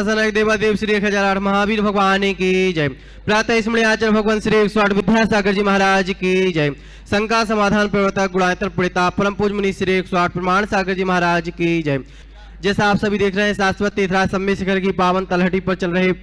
जनक देवादेव श्री 1008 महावीर भगवान की जय। प्रातः स्मरण आचरण भगवान श्री 108 विद्यासागर जी महाराज की जय। शंका समाधान प्रवर्तक गुणायतर प्रणेता परम पूज्य मुनि श्री 108 प्रमाण सागर जी महाराज की जय। जैसा आप सभी देख रहे हैं शाश्वत तीर्थराज सम्मेद शिखर की पावन तलहटी पर चल रहे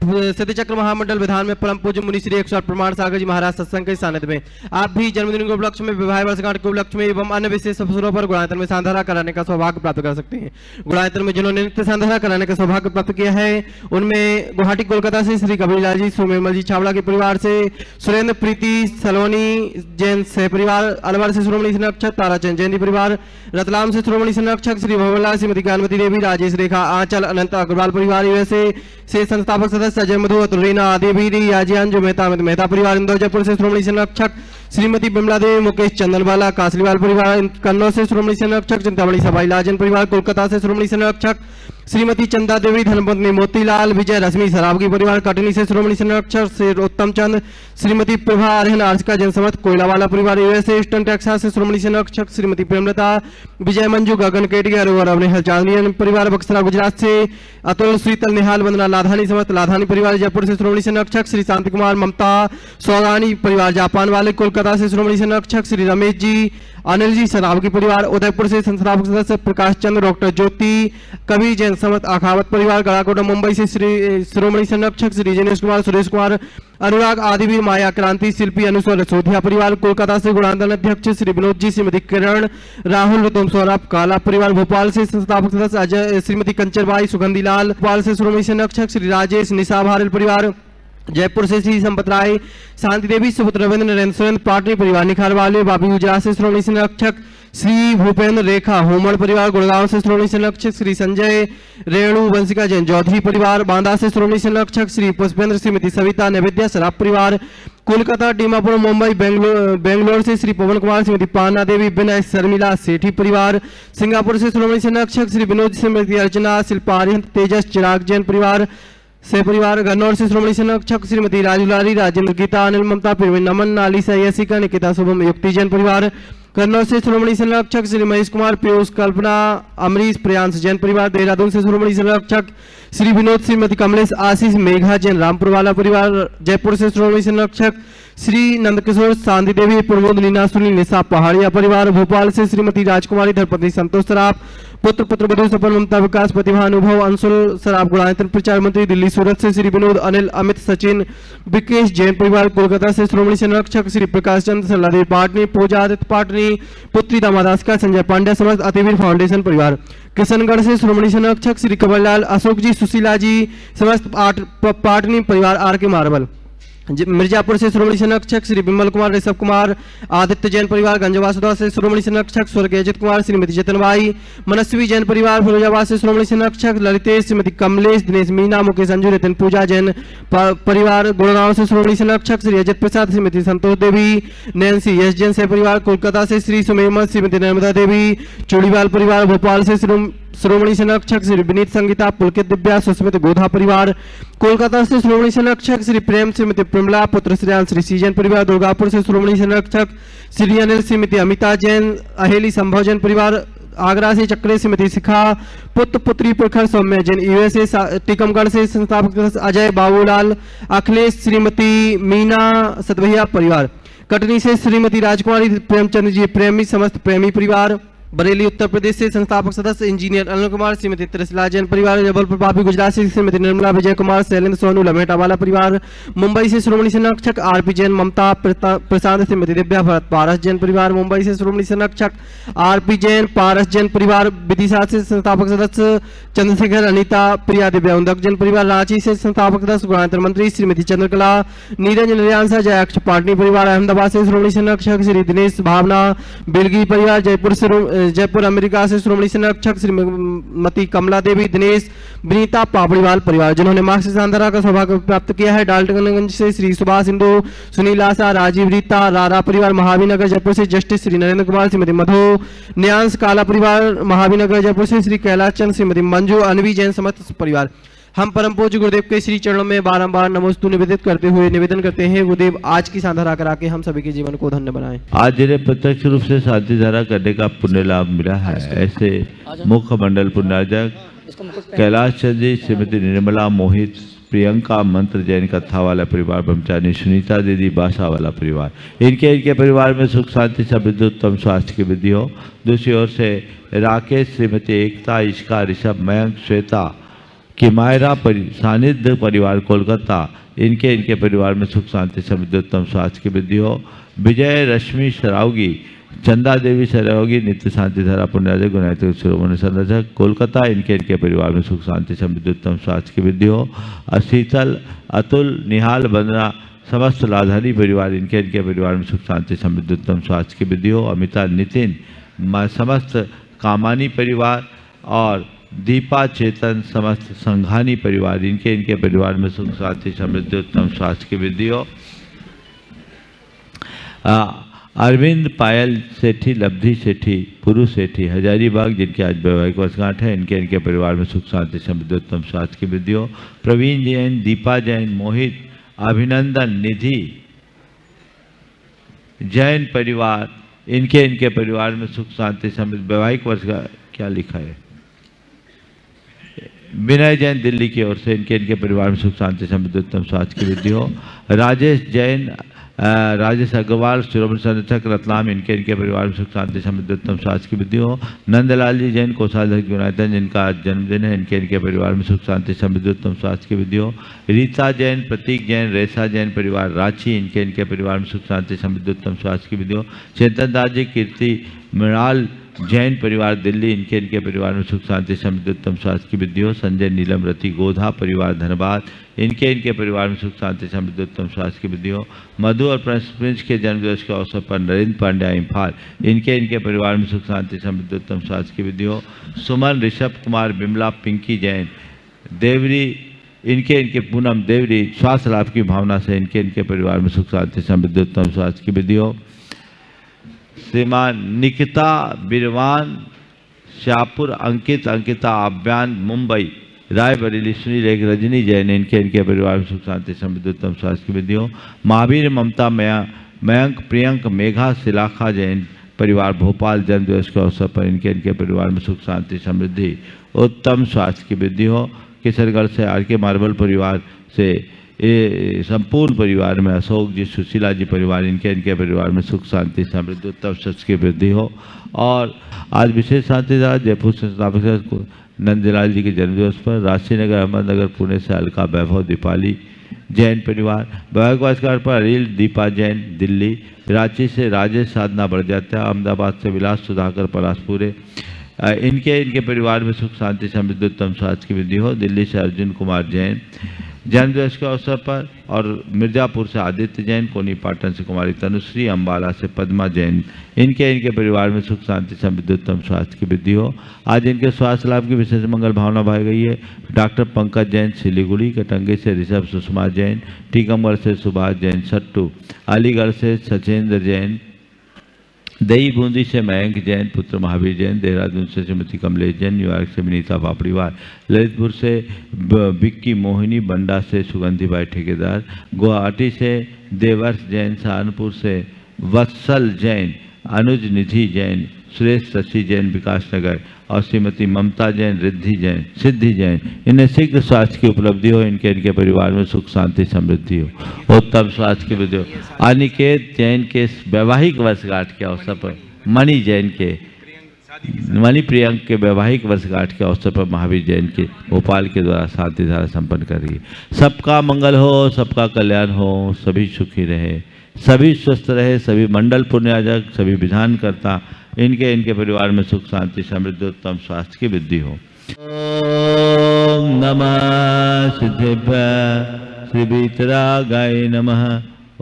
सिद्धि चक्र महामंडल विधान में परम पूज्य मुनि श्री 108 प्रमाण सागर जी महाराज सत्संग के सानिध्य में आप भी जन्मदिन के उपलक्ष्य में, विवाह वर्षगांठ के उपलक्ष्य में एवं अन्य विशेष अवसरों पर गुणायतन में सांधारा कराने का सौभाग्य प्राप्त कर सकते हैं। गुणायतन में जिन्होंने नित्य सांधारा कराने का सौभाग्य प्राप्त किया है उनमें गुवाहाटी कोलकाता से श्री कबीरलाल जी सोमेमल जी छावड़ा के परिवार से, सुरेंद्र प्रीति सलोनी जैन से परिवार, अलवर से श्रोमणी संरक्षक ताराचंद जैन परिवार, रतलाम से श्रोमणी संरक्षक श्री भवनलाल श्रीमती ज्ञानवती देवी, राजेश रेखा आंचल अनंत अग्रवाल परिवार यूएसए से संस्थापक सदस्य अजय मधु अतुलीना आदिवीरी याजियान जो मेहता परिवार, इंदौर जयपुर से श्रोमणी संरक्षक श्रीमती बिमला देवी, मुकेश चंदनवाला कासलीवाल परिवार, कन्नौज से श्रोमणी संरक्षक चिंतामणि सबाई लाजन परिवार, कोलकाता से श्रोमणी संरक्षक श्रीमती चंदा देवी, धर्मपत्नी मोतीलाल, विजय रश्मि सरावगी परिवार, कटनी से श्रोमणी संरक्षक श्री उत्तम चंद, श्रीमती प्रभा आर्यन आर्सिका जनसमत कोयलावाला परिवार यूएसए ईस्टर्न टेक्सास से श्रोमणी संरक्षक श्रीमती प्रेमलता, विजय मंजू गगन केटिया और अवनिहल चांदनियन परिवार, बक्सरा गुजरात से अतुल शीतल निहाल वंदना लाधानी समत लाधानी परिवार, जयपुर से श्रोमणी संरक्षक श्री शांति कुमार ममता सौगानी परिवार, जापान वाले कोलकाता से श्रोमणी संरक्षक श्री रमेश जी अनिल जी सरावगी परिवार, उदयपुर से संस्थापक सदस्य प्रकाश चंद्र डॉक्टर ज्योति कवि जैन समत अखावत परिवार, गड़ाकोटा मुंबई से श्री श्रोमणी संरक्षक श्री जिनेश कुमार सुरेश कुमार अनुराग आदिवीर माया क्रांति शिल्पी अनुसर सोधिया परिवार, कोलकाता से गुणांदन अध्यक्ष श्री विनोद जी श्रीमती किरण राहुल रतन सौरभ काला परिवार, भोपाल से संस्थापक सदस्य अजय श्रीमती कंचरबाई सुगंधी लाल, भोपाल से श्रोमणी संरक्षक श्री राजेश निशा भारल परिवार, जयपुर से श्री संपत राय शांति देवी सुपुत्र रविंद्र नरेंद्र सुरेंद्र पाटनी परिवार, निखार वाले बाबी गुजरात से श्रोमणी संरक्षक श्री भूपेंद्र रेखा होमड़ परिवार, गुड़गांव से श्रोमणी संरक्षक श्री संजय रेणु वंशिका जैन चौधरी परिवार, बांदा से श्रोमणी संरक्षक श्री पुष्पेंद्र श्रीमती सविता नैवेद्य सराफ परिवार, कोलकाता डीमापुर मुंबई बेंगलोर से श्री पवन कुमार श्रीमती पाना देवी विनय शर्मिला सेठी परिवार, सिंगापुर से श्रोमणी संरक्षक श्री विनोद श्रीमती अर्चना शिल्पा आर्यन तेजस चिराग जैन परिवार से परिवार, गन्नौर से श्रोमणी संरक्षक श्रीमती राजूलाली राजेंद्र गीता अनिल ममता प्रवीण नमन नालिसा यसिका निकिता शुभम युक्ति जैन परिवार, कन्नौज से श्रोमणी संरक्षक श्री महेश कुमार पीयूष कल्पना अमरीश प्रियांश जैन परिवार, देहरादून से श्रोमणी संरक्षक श्री विनोद श्रीमती कमलेश आशीष मेघा जैन रामपुर वाला परिवार, जयपुर से श्रोमणी संरक्षक श्री नंदकिशोर शांति देवी प्रमोद नीना सुनील निशा पहाड़िया परिवार, भोपाल से श्रीमती राजकुमारी धर्मपत्नी संतोष सराफ पुत्र पुत्रवधु सपन ममता विकास प्रतिभा अनुभव अंशुल सराफ गुणायतन प्रचार मंत्री, दिल्ली सूरत से श्री विनोद अनिल अमित सचिन विकेश जैन परिवार, कोलकाता से श्रोमणी संरक्षक श्री प्रकाश चंद्र सल्लादेव पाटनी पूजा आदित्य पाटनी पुत्री दामादासका संजय पांड्या समस्त अतिवीर फाउंडेशन परिवार, किशनगढ़ से श्रोमणी संरक्षक श्री कमललाल अशोक जी सुशीला जी समस्त पाटनी परिवार, आर के मार्बल, मिर्जापुर से श्रोमणी संरक्षक श्री विमल कुमार ऋषभ कुमार आदित्य जैन परिवार, गंजवासुदा से श्रोमणी संरक्षक स्वर्गीय अजित कुमार श्रीमती जतनबाई मनस्वी जैन परिवार, फिरोजाबाद से श्रोमणी संरक्षक ललितेश श्रीमती कमलेश दिनेश मीना मुकेश अंजू नितिन पूजा जैन परिवार, गुड़गांव से श्रोमणी संरक्षक श्री अजित प्रसाद श्रीमती संतोष देवी नैन्सी यश जैन से परिवार, कोलकाता से श्री सुमेमत श्रीमती नर्मदा देवी चूड़ीवाल परिवार, भोपाल से श्रोमणी संरक्षक श्री विनीत संगीता पुलकित दिव्या सुस्मित गोधा परिवार, कोलकाता से श्रोमणी संरक्षक श्री प्रेम श्रीमती प्रमला पुत्र श्रेयान श्री सीजन परिवार, दुर्गापुर से श्रोमणी संरक्षक श्री अनिल श्रीमती अमिता जैन अहेली संभव जैन परिवार, आगरा से चक्रे श्रीमती शिखा पुत्र पुत्री प्रखर सौम्य जैन यूएसए, टीकमगढ़ से संस्थापक अजय बाबूलाल अखिलेश श्रीमती मीना सतभैया परिवार, कटनी से श्रीमती राजकुमारी प्रेमचंद्र जी प्रेमी समस्त प्रेमी परिवार, बरेली उत्तर प्रदेश से संस्थापक सदस्य इंजीनियर अनिल कुमार श्रीमती त्रिशला जैन परिवार, जबलपुर पापी गुजरात से श्रीमती निर्मला विजय कुमार शैलेंद्र सोनू लमेटा वाला परिवार, मुंबई से श्रोमणी संरक्षक आरपी जैन ममता प्रशांत श्रीमती दिव्या भरत पारस जैन परिवार, मुंबई से श्रोमणी संरक्षक आरपी जैन पारस जैन परिवार, विदिशा से संस्थापक सदस्य चंद्रशेखर अनिता प्रिया दिव्या उन्दक जैन परिवार, रांची से संस्थापक सदस्य गुणांतर मंत्री श्रीमती चंद्रकला नीरज निरयांसा जयाक्ष पाटनी परिवार, अहमदाबाद से श्रोमणी संरक्षक श्री दिनेश भावना बिलगी परिवार, जयपुर अमेरिका से श्रोमणी संरक्षक श्रीमती कमला देवी दिनेश विनीता पापड़ीवाल परिवार, जिन्होंने मार्क्स सांधारा का सौभाग्य प्राप्त किया है, डाल्टनगंज से श्री सुभाष सिंधु सुनील आशा राजीव रीता रारा परिवार, महावीनगर जयपुर से जस्टिस श्री नरेंद्र कुमार श्रीमती मधु न्यांस काला परिवार, महावीनगर जयपुर से श्री कैलाश चंद श्रीमती मंजू अनवी जैन समस्त परिवार। हम परम पूज्य गुरुदेव के श्री चरणों में बारंबार नमोस्तु निवेदित करते हुए निवेदन करते हैं गुरुदेव आज की सांधारा करा के हम सभी के जीवन को धन्य बनाएं। आज जिन्हें प्रत्यक्ष रूप से शांति धारा करने का पुण्य लाभ मिला है, ऐसे मुख्य मंडल पुण्यार्जक कैलाश चंद्र जी, श्रीमती निर्मला मोहित, प्रियंका मंत्र जैन कथा वाला परिवार, ब्रह्मचारी सुनीता दीदी बासा वाला परिवार, इनके परिवार में सुख शांति समृद्धि उत्तम स्वास्थ्य की वृद्धि हो। दूसरी ओर से राकेश, श्रीमती एकता, इश्का, ऋषभ, मयंक, श्वेता, किमायरा सानिध्य परिवार कोलकाता, इनके परिवार में सुख शांति समृद्धि उत्तम स्वास्थ्य की वृद्धि हो। विजय रश्मि सरावगी, चंदा देवी सरावगी, नित्य शांति धारा पुण्यराज गुणायत्री शिरोमणि संरक्षक कोलकाता, इनके परिवार में सुख शांति समृद्धि उत्तम स्वास्थ्य की वृद्धि हो। शीतल, अतुल, निहाल, वंदना, समस्त लाधारी परिवार, इनके परिवार में सुख शांति समृद्धि उत्तम स्वास्थ्य की वृद्धि हो। अमिता, नितिन, समस्त कामानी परिवार और दीपा, चेतन, समस्त संघानी परिवार, इनके परिवार में सुख शांति समृद्धि उत्तम स्वास्थ्य की वृद्धि हो। अरविंद, पायल सेठी, लब्धि सेठी, पुरुष सेठी, हजारीबाग, जिनके आज वैवाहिक वर्षगांठ है, इनके परिवार में सुख शांति समृद्धि उत्तम स्वास्थ्य की वृद्धि हो। प्रवीण जैन, दीपा जैन, मोहित, अभिनंदन, निधि जैन परिवार, इनके परिवार में सुख शांति समृद्धि वैवाहिक वर्ष का क्या लिखा है, विनय जैन दिल्ली की ओर से, इनके परिवार में सुख शांति समृद्धि उत्तम स्वास्थ्य की वृद्धि हो। राजेश जैन, राजेश अग्रवाल, शिरोमणि संरक्षक रतलाम, इनके परिवार में सुख शांति समृद्धि उत्तम स्वास्थ्य की वृद्धि हो। नंदलाल जी जैन, कोषाध्यक्ष गुणायतन, जिनका आज जन्मदिन है, इनके परिवार में सुख शांति समृद्धि उत्तम स्वास्थ्य की वृद्धि हो। रीता जैन, प्रतीक जैन, रेसा जैन परिवार रांची, इनके परिवार में सुख शांति समृद्धि उत्तम स्वास्थ्य की वृद्धि हो। चेतन दास जी, कीर्ति, मृणाल जैन परिवार दिल्ली, इनके परिवार में सुख शांति समृद्धि उत्तम स्वास्थ्य की वृद्धि हो। संजय, नीलम, रति, गोधा परिवार धनबाद, इनके परिवार में सुख शांति समृद्धि उत्तम स्वास्थ्य की वृद्धि हो। मधु और प्रिंस के जन्मदिवस के अवसर पर नरेंद्र पांड्या, इम्फाल, इनके परिवार में सुख शांति समृद्धि उत्तम स्वास्थ्य की वृद्धि हो। सुमन, ऋषभ कुमार, बिमला, पिंकी जैन, देवरी, इनके पूनम देवरी, स्वास्थ्य लाभ की भावना से, इनके परिवार में सुख शांति समृद्धि उत्तम स्वास्थ्य की वृद्धि हो। श्रीमान निकिता, बिरवान, शाहपुर, अंकित, अंकिता, आभ्यान, मुंबई, रायबरेली, सुनील, एक रजनी जैन, इनके परिवार में सुख शांति समृद्धि उत्तम स्वास्थ्य की वृद्धि हो। महावीर, ममता, मयंक, प्रियंक, मेघा, शिलाखा जैन परिवार भोपाल, जन्मदिवस के अवसर पर, इनके परिवार में सुख शांति समृद्धि उत्तम स्वास्थ्य की वृद्धि हो। किशनगढ़ से आर के मार्बल परिवार से ये संपूर्ण परिवार में अशोक जी, सुशीला जी परिवार, इनके परिवार में सुख शांति समृद्धि उत्तम स्वास्थ्य की वृद्धि हो। और आज विशेष शांतिदार जयपुर से स्थापक नंदलाल जी के जन्मदिवस पर राशि नगर, अहमदनगर, पुणे से अलका, वैभव, दीपाली जैन परिवार, वैवाहिक वर्षगांठ पर अनिल, दीपा जैन दिल्ली, रांची से राजेश, साधना बढ़ जाता, अहमदाबाद से विलास, सुधाकर, पलासपुरे, इनके परिवार में सुख शांति समृद्धि उत्तम स्वास्थ्य की वृद्धि हो। दिल्ली से अर्जुन कुमार जैन जन्मदिवस के अवसर पर, और मिर्जापुर से आदित्य जैन, कोनी पाटन से कुमारी तनुश्री, अम्बाला से पद्मा जैन, इनके परिवार में सुख शांति समृद्धि उत्तम स्वास्थ्य की वृद्धि हो। आज इनके स्वास्थ्य लाभ की विशेष मंगल भावना भाई गई है। डॉक्टर पंकज जैन, सिलीगुड़ी, कटंगी से ऋषभ, सुषमा जैन, टीकमगढ़ से सुभाष जैन, सट्टू, अलीगढ़ से सचेंद्र जैन, दही बूंदी से मयंक जैन, पुत्र महावीर जैन, देहरादून से श्रीमती कमलेश जैन, न्यूयॉर्क से विनीता पापड़ीवाल, ललितपुर से बिक्की मोहिनी, बंडा से सुगंधीबाई ठेकेदार, गुवाहाटी से देवर्ष जैन, सहारनपुर से वत्सल जैन, अनुज निधि जैन, सुरेश शशि जैन, विकासनगर, और श्रीमती ममता जैन, रिद्धि जैन, सिद्धि जैन, इन्हें शीघ्र स्वास्थ्य की उपलब्धि हो, इनके परिवार में सुख शांति समृद्धि हो, उत्तम स्वास्थ्य की वृद्धि हो। अनिकेत जैन के वैवाहिक वर्षगांठ के अवसर पर, मणि जैन के, मणि प्रियंक के वैवाहिक वर्षगांठ के अवसर पर महावीर जैन के भोपाल के द्वारा शांति धारा संपन्न कर रही है। सबका मंगल हो, सबका कल्याण हो, सभी सुखी रहे, सभी स्वस्थ रहे, सभी मंडल पुण्याजक, सभी विधानकर्ता, इनके परिवार में सुख शांति समृद्धि उत्तम स्वास्थ्य की वृद्धि हो। ओम नमः सिद्धेभ्यः श्री वीतरागाय नमः।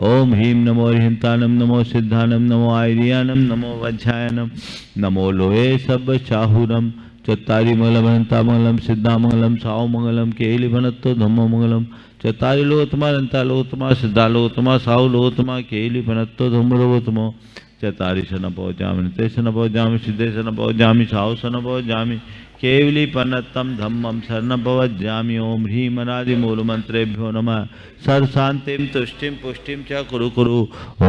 ओम ह्रीं नमो ह्रींतानम, नमो सिद्धानम, नमो आयर्यानम, नमो वज्रायनम, नमो लोहे सब चाहुरम, चत्तारि मंगलम सिद्धामंगलम, साओ मंगलम, केलि भनत्तो धम्मो मंगलम, चत्तारि लोतमा, अनंता लोतमा, सिद्धा लोतमा, साओ लोतमा, केलि भनत्तो धम्मो लोतमो, चतारी सन पहुँचामी ते सन पहुँचामी सिद्धे सन पहुँचामी साहु सन पहुँचामी केवली पन्नतम धम्मम शरण भवज्जामि ओम ह्रीम अनादि मूल मंत्रेभ्यो नमः सर्व शांतिम तुष्टिम पुष्टिम च कुरु कुरु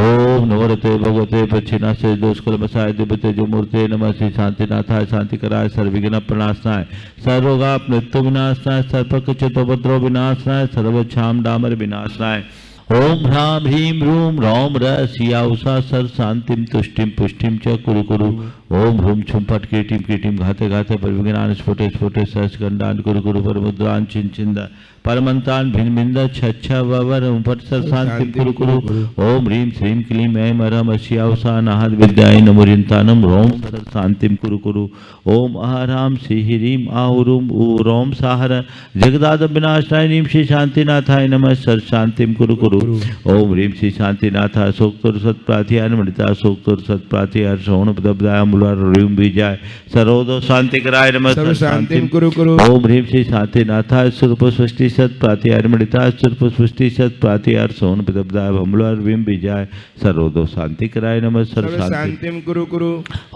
ओम नवरते भगवते पच्छिना से दोषकुल बसाय दिव्यते जो मूर्ते नमः श्री शांतिनाथाय शांति कराय सर्वविघ्न प्रणाशनाय सर्वरोगाप मृत्यु विनाशनाय सर्वकचितोपद्रव विनाशनाय सर्वक्षाम डामर विनाशनाय ओम ह्राम ह्रीम रूम रौम रसिया उषा सर शांतिम तुष्टिम पुष्टिम च कुरु कुरु ओम ह्रूम छुम फट कीटिम घाते घाते परिविज्ञान स्फुटे स्फुटे सहस गंडान कुरु कुरु परमुद्रान चिंचिंद परमंतान भिन्न भिन्न छच्छा ववर फट सर शांतिम कुरु कुरु ओम ह्रीम श्रीम क्लीम ऐम अरम असिया उषा नाहद विद्याय नमुरिंतानम रोम सर शांतिम कुरु कुरु ओम अहराम श्री ह्रीम आहुरुम रोम साहर जगदाद विनाशनाय नीम श्री शांतिनाथाय नमः सर शांतिम कुरु कुरु ओम ह्रीम श्री शांतिनाथा सोक्तुर सत्प्रातिहार मणिता सोक्तुर सत्प्रातिहार श्रवण पदब्दाय मुलार ह्रीम बीजाय सरोदो शांति कराय नमः सर शांतिम कुरु कुरु ओम ह्रीम श्री शांतिनाथाय सुरप सृष्टि सत्प्रातिहार मणिता सुरप सृष्टि सत्प्रातिहार श्रवण पदब्दाय मुलार ह्रीम बीजाय सरोदो शांति कराय नमः सर शांतिम कुरु कुरु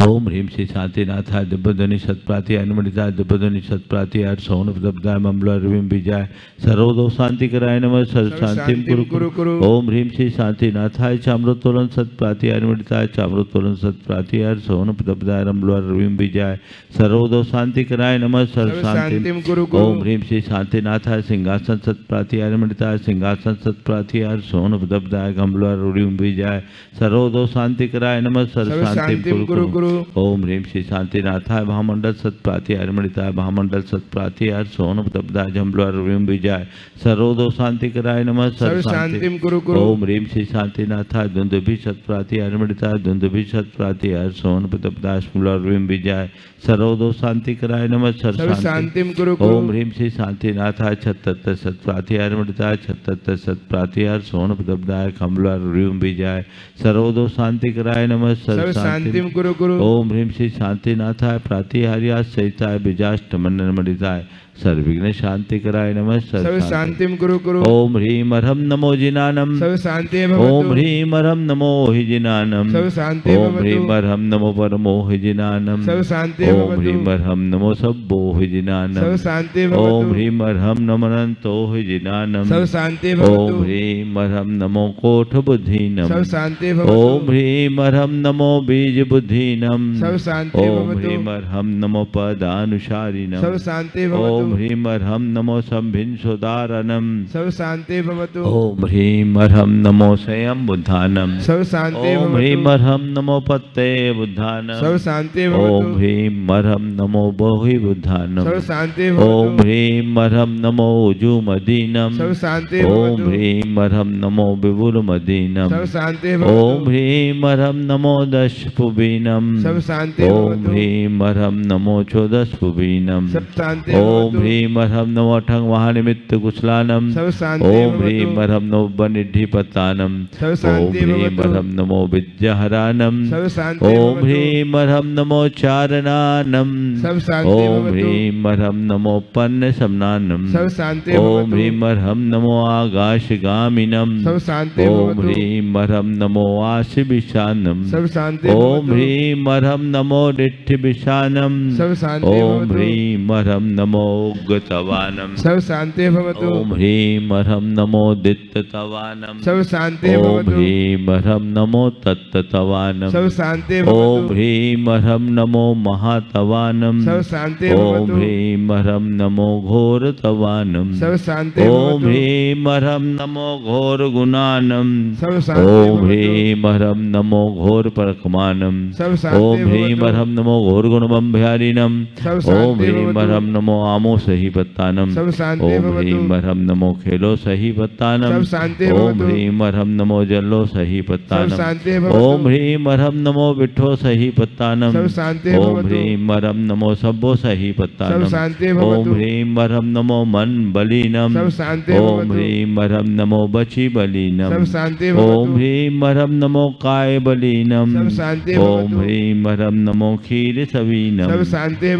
ओम ह्रीम श्री शांतिनाथाय दिव्यध्वनि सत्प्रातिहार मणिता दिव्यध्वनि सत्प्रातिहार श्रवण पदब्दाय मुलार ह्रीम बीजाय सरोदो शांति कराय नमः सर शांतिम कुरु कुरु ओम ह्रीम श्री शांतिनाथाय चामृतोलन सत्प्रातिहार मणिताय चामृतोलन सत्प्रातिहार श्रवण पदब्दाय मुलार ह्रीम बीजाय सरोदो शांति कराय नमः सर शांतिम कुरु कुरु ओम ह्रीम श्री शांतिनाथाय सिंहासन सत्प्रातिहार मणिताय सिंहासन सत्प्रातिहार श्रवण पदब्दाय मुलार ह्रीम बीजाय सरोदो शांति कराय नमः सर शांतिम कुरु कुरु ओम ह्रीम श्री शांतिनाथाय महामंडल सत्प्रातिहार मणिताय महामंडल सत्प्रातिहार श्रवण पदब्दाय मुलार ह्रीम बीजाय सरोदो शांति कराय नमः सर शांतिम कुरु कुरु ओम ह्रीम श्री शांतिनाथाय दुंदुभि सत्प्रातिहार मणिताय दुंदुभि सत्प्रातिहार श्रवण पदब्दाय मुलार ह्रीम बीजाय सरोदो शांति कराय नमः सर शांतिम कुरु कुरु ओम ह्रीम श्री शांतिनाथाय छत्तत सत्प्रातिहार मणिताय छत्तत सत्प्रातिहार श्रवण पदब्दाय मुलार ह्रीम बीजाय सरोदो शांति कराय नमः सर शांतिम कुरु कुरु ओम ह्रीम श्री शांतिनाथाय प्रातिहार्या सहिताय बीजाष्टमन मणिताय सर्वविघ्न शांति कराय नमः सर शांतिम कुरु कुरु ओम ह्रीम अरहम नमो जिनानम सब शांति ओम ह्रीम अरहम नमो हि जिनानम सब शांति ओम ह्रीम अरहम नमो परमो हि जिनानम सब शांति ओम ह्रीम अरहम नमो सब्बो हि जिनानम सब शांति ओम ह्रीम अरहम नमो अनंतो हि जिनानम सब शांति ओम ह्रीम अरहम नमो कोठ बुद्धिनम सब शांति ओम ह्रीम अरहम नमो बीज बुद्धिनम सब शांति ओम ह्रीम अरहम नमो पदानुसारिणम सब शांति ओम ह्रीम अरहम नमो संभिन सुदारणम सब शांति भवतु ओम ह्रीम अरहम नमो स्वयं बुद्धानम सब शांति ओम ह्रीम अरहम नमो पत्ते बुद्धानम सब शांति ओम ह्रीम अरहम नमो बहु बुद्धानम सब शांति ओम ह्रीम अरहम नमो उजु मदीनम सब शांति ओम ह्रीम अरहम नमो विभुर मदीनम सब शांति ओम ह्रीम अरहम नमो दशपुबीनम सब शांति ओम ह्रीम अरहम नमो चौदशपुबीनम सब शांति ओम ह्रीम अरहम नमो अठंग महानिमित्त कुशलानम ओम ह्रीम अरहम नमो बनिधिपतानम ओम ह्रीम अरहम नमो विद्याहरानम ओम ह्रीम अरहम नमो चारणानम ओम ह्रीम अरहम नमो पन्न समनानम ओम ह्रीम अरहम नमो आकाशगामिनम ओम ह्रीम अरहम नमो आशिविशानम ओम ह्रीम अरहम नमो डिठ्ठिविशानम ओम ह्रीम अरहम नमो उग्गतवानम सब शांति भवतु ओम ह्रीम अरहम नमो दित्ततवानम सब शांति ओम ह्रीम अरहम नमो तत्ततवानम सब शांति ओम ह्रीम अरहम नमो महातवानम सब शांति ओम ह्रीम अरहम नमो घोरतवानम सब शांति ओम ह्रीम अरहम नमो घोर गुणानम सब शांति ओम ह्रीम अरहम नमो घोर परकमानम सब शांति ओम ह्रीम अरहम नमो घोर गुणबंभयारिणम ओम ह्रीम अरहम नमो आमो सही पत्तानम ओम ह्रीम अरहम नमो खेलो सही पत्तानम ओम ह्रीम अरहम नमो जल्लो सही पत्तानम ओम ह्रीम अरहम नमो विठो सही पत्तानम ओम ह्रीम अरहम नमो सब्बो सही पत्तानम ओम ह्रीम अरहम नमो मन बलीनम ओम ह्रीम अरहम नमो बची बलीनम ओम ह्रीम अरहम नमो काय बलीनम ओम ह्रीम अरहम नमो क्षीर सवीनम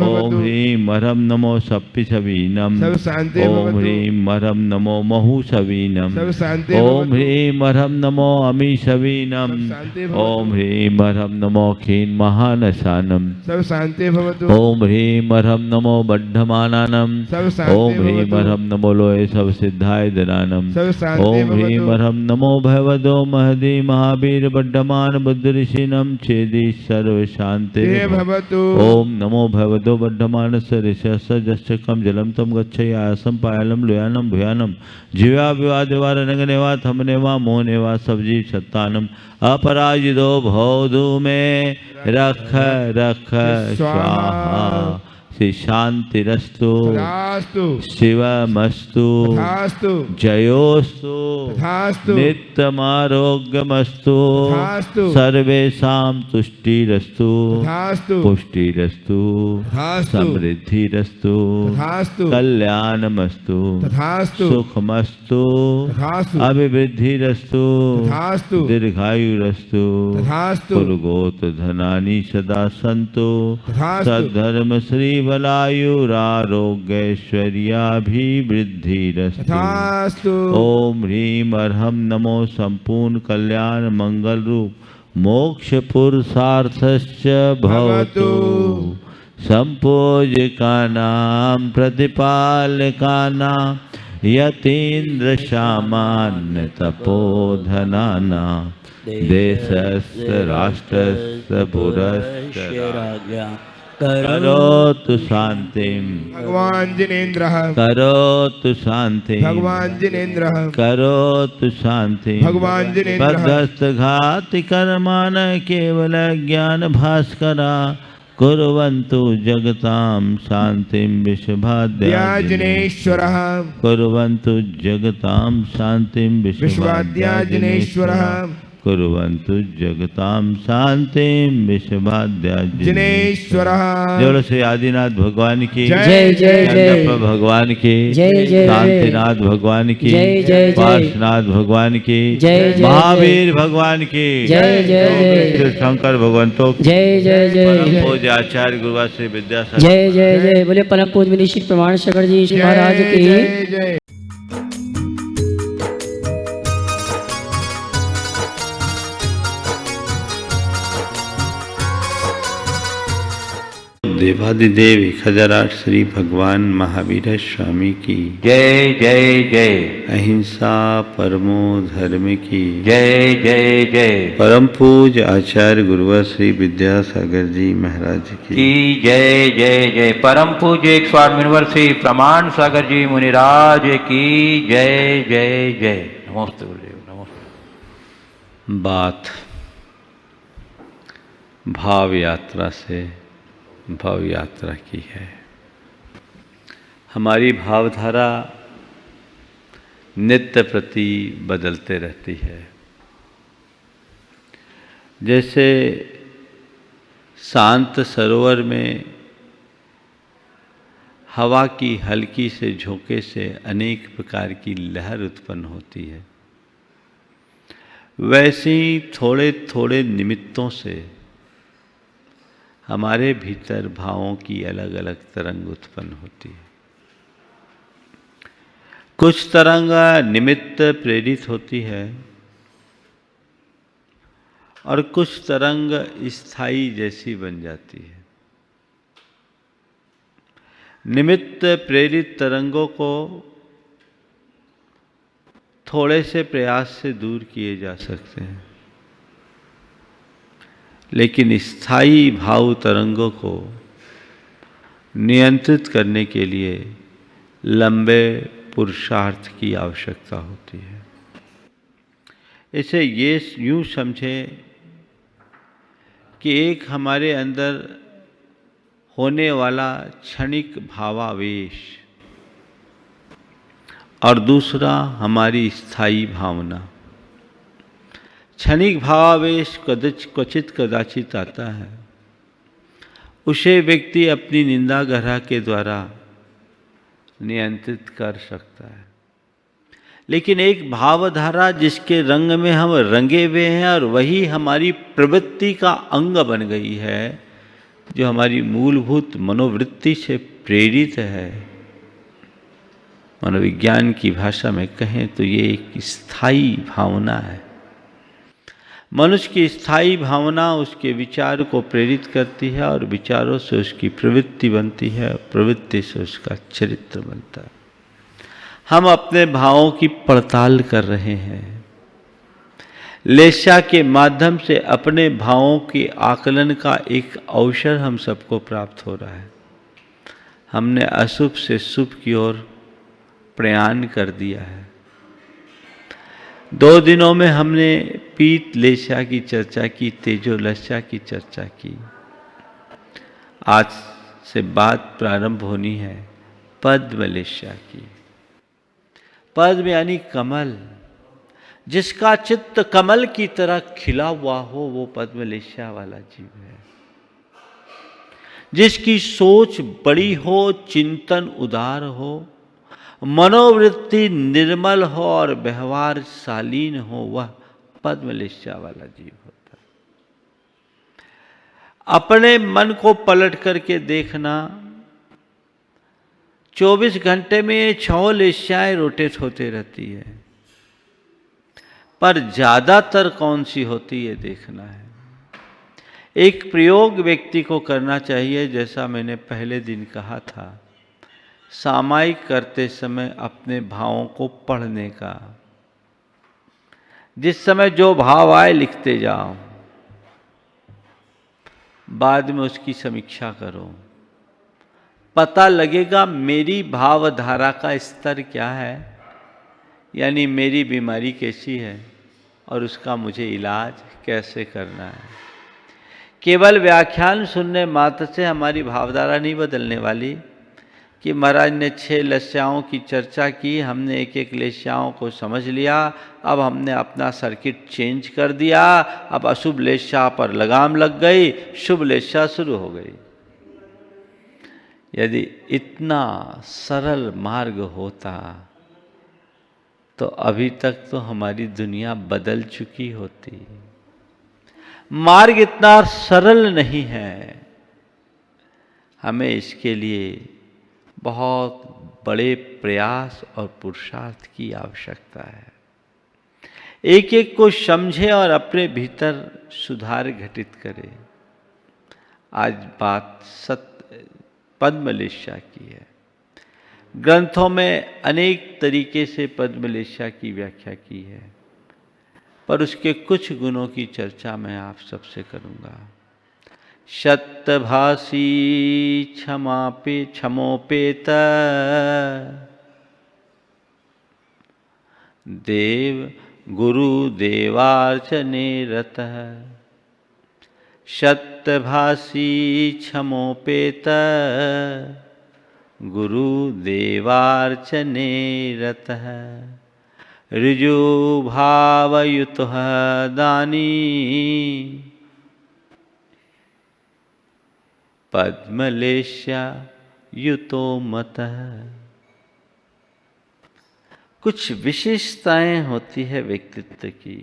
ओम ह्रीम अरहम नमो सप्पि अमिषवीनम। सर्व शांति ओम भवतु। ह्रीं मरम नमो महूषवीनम। सर्व शांति ओम भवतु। ह्रीं मरम नमो अमिषवीनम। सर्व शांति भवतु। ओम ह्रीं मरम नमो खीन महानशानम। सर्व शांति भवतु। ओम ह्रीं मरम नमो बद्धमानानम। सर्व शांति ओम ह्रीं भवतु। मरम नमो लोये सब सिद्धाय दनानम। सर्व शांति ओम ह्रीं भवतु। मरम नमो भगवतो महदी महावीर बद्धमान बुद्ध ऋषिनम छेदी सर्व शांति ते भवतु। ओम नमो भगवतो बद्धमान सरिषस्यजश्चकम जलम तम गच्छय आसम पायलम लुयानम भुयानम जीवा विवादेवा रनगनेवा थमनेवा मोहनेवा सब्जी छत्तानम अपराजितो भौधु में रख रख स्वाहा श्री शांतिरस्तु तथास्तु। शिवमस्तु तथास्तु। जयोस्तु तथास्तु। नित्यमारोग्यमस्तु तथास्तु। सर्वेषां तुष्टिरस्तु तथास्तु। पुष्टिरस्तु तथास्तु। समृद्धिरस्तु तथास्तु। कल्याणमस्तु तथास्तु। सुखमस्तु तथास्तु। अभिवृद्धिरस्तु तथास्तु। दीर्घायुरस्तु तथास्तु। पुरुगोत धनानि सदा सन्तु तथास्तु। सद्धर्म श्री बलायुरारोग्यैश्वर्याभिवृद्धिरस्तु तथास्तु। ओम ह्रीं अर्हं नमो संपूर्ण कल्याण मंगल रूप मोक्ष पुरुषार्थश्च भवतु संपूज्यकानां प्रतिपालकानां यतीन्द्र सामान्य तपोधनानां देशस्य राष्ट्रस्य पुरस्य राज्ञा करोतु शांतिं भगवान जिनेन्द्र। करोतु शांतिं भगवान जिनेन्द्र। करोतु शांतिं भगवान जिनेन्द्र। बद्धस्त घाति कर्मान केवल ज्ञान भास्करा कुर्वन्तु जगतां शांतिं विश्वाद्याजिनेश्वर। कुर्वन्तु जगतां शांतिं विश्वाद्याजिनेश्वर। कुर्वन्तु जगतां शांतिं विश्वाद्याजिनेश्वर। जिनेश्वर। जय श्री आदिनाथ भगवान की जय जय जय जय कन्नप्पा भगवान की जय जय शांतिनाथ भगवान की जय जय जय पार्श्वनाथ भगवान की जय जय महावीर भगवान की जय जय जय श्री शंकर भगवंतों की जय जय परम जय पूज्य आचार्य गुरुवा श्री विद्यासागर जय जय जय बोले परम पूज्य मुनि श्री प्रमाण शंकर जी श्री महाराज जय की जय जय। देवादिदेव 1008 श्री भगवान महावीर स्वामी की जय जय जय अहिंसा परमो धर्म की जय जय जय परम पूज्य आचार्य गुरुवा श्री विद्यासागर जी महाराज की जय जय जय परम पूज्य 108 श्री प्रमाण सागर जी मुनिराज की जय जय जय। नमस्ते गुरुदेव नमस्ते। बात भाव यात्रा से भाव यात्रा की है। हमारी भावधारा नित्य प्रति बदलते रहती है। जैसे शांत सरोवर में हवा की हल्की से झोंके से अनेक प्रकार की लहर उत्पन्न होती है, वैसे ही थोड़े थोड़े निमित्तों से हमारे भीतर भावों की अलग अलग तरंग उत्पन्न होती है। कुछ तरंग निमित्त प्रेरित होती है और कुछ तरंग स्थायी जैसी बन जाती है। निमित्त प्रेरित तरंगों को थोड़े से प्रयास से दूर किए जा सकते हैं, लेकिन स्थायी भाव तरंगों को नियंत्रित करने के लिए लंबे पुरुषार्थ की आवश्यकता होती है। इसे ये यूँ समझें कि एक हमारे अंदर होने वाला क्षणिक भावावेश और दूसरा हमारी स्थायी भावना। क्षणिक भावावेश क्वचित कदाचित आता है, उसे व्यक्ति अपनी निंदा ग्रह के द्वारा नियंत्रित कर सकता है। लेकिन एक भावधारा जिसके रंग में हम रंगे हुए हैं और वही हमारी प्रवृत्ति का अंग बन गई है, जो हमारी मूलभूत मनोवृत्ति से प्रेरित है, मनोविज्ञान की भाषा में कहें तो ये एक स्थायी भावना है। मनुष्य की स्थायी भावना उसके विचार को प्रेरित करती है और विचारों से उसकी प्रवृत्ति बनती है, प्रवृत्ति से उसका चरित्र बनता है। हम अपने भावों की पड़ताल कर रहे हैं। लेस्या के माध्यम से अपने भावों के आकलन का एक अवसर हम सबको प्राप्त हो रहा है। हमने अशुभ से शुभ की ओर प्रयाण कर दिया है। 2 दिनों में हमने पीत लेस्या की चर्चा की, तेजो लस्या की चर्चा की। आज से बात प्रारंभ होनी है पद्म लेस्या की। पद्म यानी कमल, जिसका चित्त कमल की तरह खिला हुआ हो, वो पद्म लेस्या वाला जीव है। जिसकी सोच बड़ी हो, चिंतन उदार हो, मनोवृत्ति निर्मल हो और व्यवहार शालीन हो, वह पद्म लेस्या वाला जीव होता है। अपने मन को पलट करके देखना, 24 घंटे में 6 लेस्याएं रोटेट होते रहती है, पर ज्यादातर कौन सी होती है देखना है। एक प्रयोग व्यक्ति को करना चाहिए, जैसा मैंने पहले दिन कहा था, सामायिक करते समय अपने भावों को पढ़ने का। जिस समय जो भाव आए लिखते जाओ, बाद में उसकी समीक्षा करो। पता लगेगा मेरी भावधारा का स्तर क्या है, यानी मेरी बीमारी कैसी है और उसका मुझे इलाज कैसे करना है। केवल व्याख्यान सुनने मात्र से हमारी भावधारा नहीं बदलने वाली कि महाराज ने 6 लेस्याओं की चर्चा की, हमने एक एक लेस्याओं को समझ लिया, अब हमने अपना सर्किट चेंज कर दिया, अब अशुभ लेस्या पर लगाम लग गई, शुभ लेस्या शुरू हो गई। यदि इतना सरल मार्ग होता तो अभी तक तो हमारी दुनिया बदल चुकी होती। मार्ग इतना सरल नहीं है, हमें इसके लिए बहुत बड़े प्रयास और पुरुषार्थ की आवश्यकता है। एक एक को समझे और अपने भीतर सुधार घटित करे। आज बात पद्म लेस्या की है। ग्रंथों में अनेक तरीके से पद्म लेस्या की व्याख्या की है, पर उसके कुछ गुणों की चर्चा मैं आप सबसे करूंगा। सत्यभाषी क्षमोपेत देव गुरु देवार्चने रतः। सत्यभाषी क्षमोपेत गुरु देवार्चने रतः। ऋजु भावयुतः दानी पद्मलेस्या युतो मतः। कुछ विशेषताएं होती है व्यक्तित्व की।